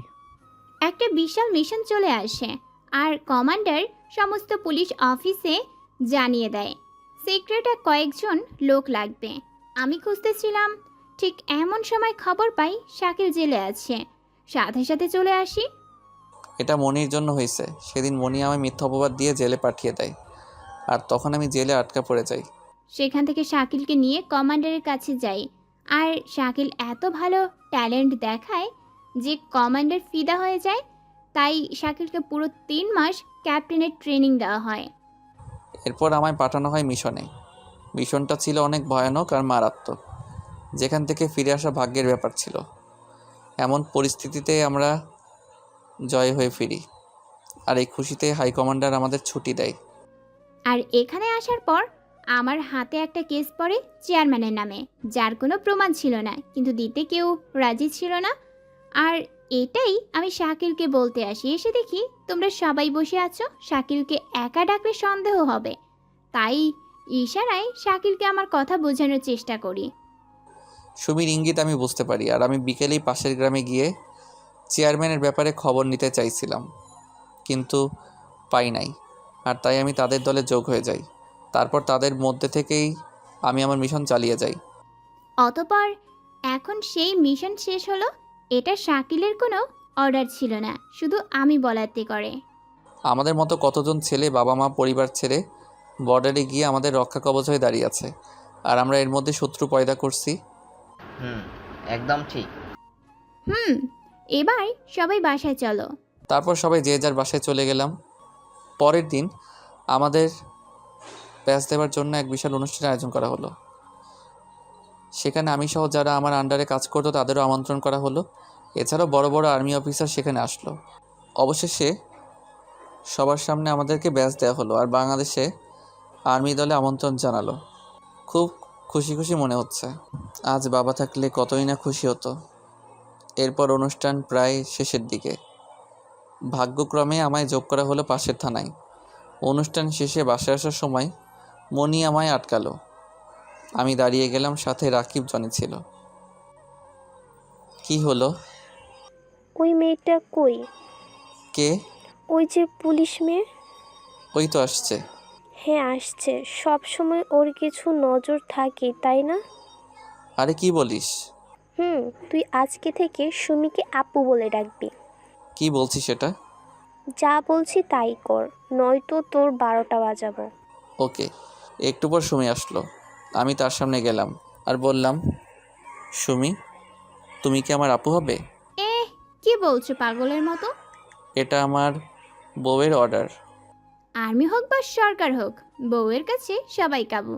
একটা বিশাল মিশন চলে আসে, আর কমান্ডার সমস্ত পুলিশ অফিসে জানিয়ে দেয় সিক্রেট কয়েকজন লোক লাগবে। আমি খুঁজতেছিলাম, ঠিক এমন সময় খবর পাই শাকিল জেলে আছে। সাথে সাথে চলে আসি। এটা মনির জন্য হয়েছে। সেদিন মনি আমায় মিথ্যা অপবাদ দিয়ে জেলে পাঠিয়ে দেয়, আর তখন আমি জেলে আটকা পড়ে যাই। সেখান থেকে শাকিলকে নিয়ে কমান্ডারের কাছে যাই, আর শাকিল এত ভালো ট্যালেন্ট দেখায় যে কমান্ডার ফিদা হয়ে যায়। তাই শাকিলকে পুরো 3 মাস ক্যাপ্টেনের ট্রেনিং দেওয়া হয়। এরপর আমায় পাঠানো হয় মিশনে। মিশনটা ছিল অনেক ভয়ানক আর মারাত্মক, যেখান থেকে ফিরে আসা ভাগ্যের ব্যাপার ছিল। এমন পরিস্থিতিতে আমরা জয় হয়ে ফিরি, আর এই খুশিতে হাই কমান্ডার আমাদের ছুটি দেয়। আর এখানে আসার পর আমার হাতে একটা কেস পড়ে চেয়ারম্যানের নামে, যার কোনো প্রমাণ ছিল না, কিন্তু দিতে কেউ রাজি ছিল না। আর এটাই আমি শাকিলকে বলতে আসি। এসে দেখি তোমরা সবাই বসে আছো। শাকিলকে একা ডাকলে সন্দেহ হবে, তাই ইশারায় শাকিলকে আমার কথা বোঝানোর চেষ্টা করি। সুমির ইঙ্গিত আমি বুঝতে পারি, আর আমি বিকেলেই পাশের গ্রামে গিয়ে চেয়ারম্যানের ব্যাপারে খবর নিতে চাইছিলাম, কিন্তু পাই নাই। আর তাই আমি তাদের দলে যোগ হয়ে যাই। তারপর তাদের মধ্যে থেকেই আমি আমার মিশন চালিয়ে যাই। অতপর এখন সেই মিশন শেষ হলো। এটা শাকিলের কোনো অর্ডার ছিল না, শুধু আমি বলাতে করে। আমাদের মতো কতজন ছেলে বাবা মা পরিবার ছেড়ে বর্ডারে গিয়ে আমাদের রক্ষা কবচ হয়ে দাঁড়িয়ে আছে, আর আমরা এর মধ্যে শত্রু পয়দা করছি। একদম ঠিক। এবার সবাই বাসায় চলো। তারপর সবাই যে যার বাসায় চলে গেলাম। পরের দিন আমাদের ব্যাচ দেওয়ার জন্য এক বিশাল অনুষ্ঠানের আয়োজন করা হলো। সেখানে আমি সহ যারা আমার আন্ডারে কাজ করতো তাদেরও আমন্ত্রণ করা হলো। এছাড়াও বড় বড় আর্মি অফিসার সেখানে আসলো। অবশেষে সবার সামনে আমাদেরকে ব্যাচ দেওয়া হলো, আর বাংলাদেশে আর্মি দলে আমন্ত্রণ জানালো। খুব খুশি খুশি মনে হচ্ছে। আজ বাবা থাকলে কতই না খুশি হতো। এরপর অনুষ্ঠান প্রায় শেষের দিকে। ভাগ্যক্রমে আমায় যোগ করা হলো পাশের থানায়। অনুষ্ঠান শেষে বাসায় আসার সময় মনি আমায় আটকালো। আমি দাঁড়িয়ে গেলাম, সাথে রাকিব জনি ছিল। কি হলো? ওই মেয়েটা কই? কে? ওই যে পুলিশ মেয়ে। ওই তো আসছে। হ্যাঁ আসছে, সব সময় ওর কিছু নজর থাকে তাই না? আরে কি বলিস? তুই আজকে থেকে সুমিকে আপু বলে ডাকবি। কি বলছিস সেটা? যা বলছি তাই কর, নয়তো তোর 12টা বাজাবো। ওকে। একটু পর সুমি আসলো। আমি তার সামনে গেলাম আর বললাম, সুমি, তুমি কি আমার আপু হবে? কি বলছো পাগলের মতো? এটা আমার বউয়ের অর্ডার। আর্মি হোক বা সরকার হোক, বউয়ের কাছে সবাই কাবু।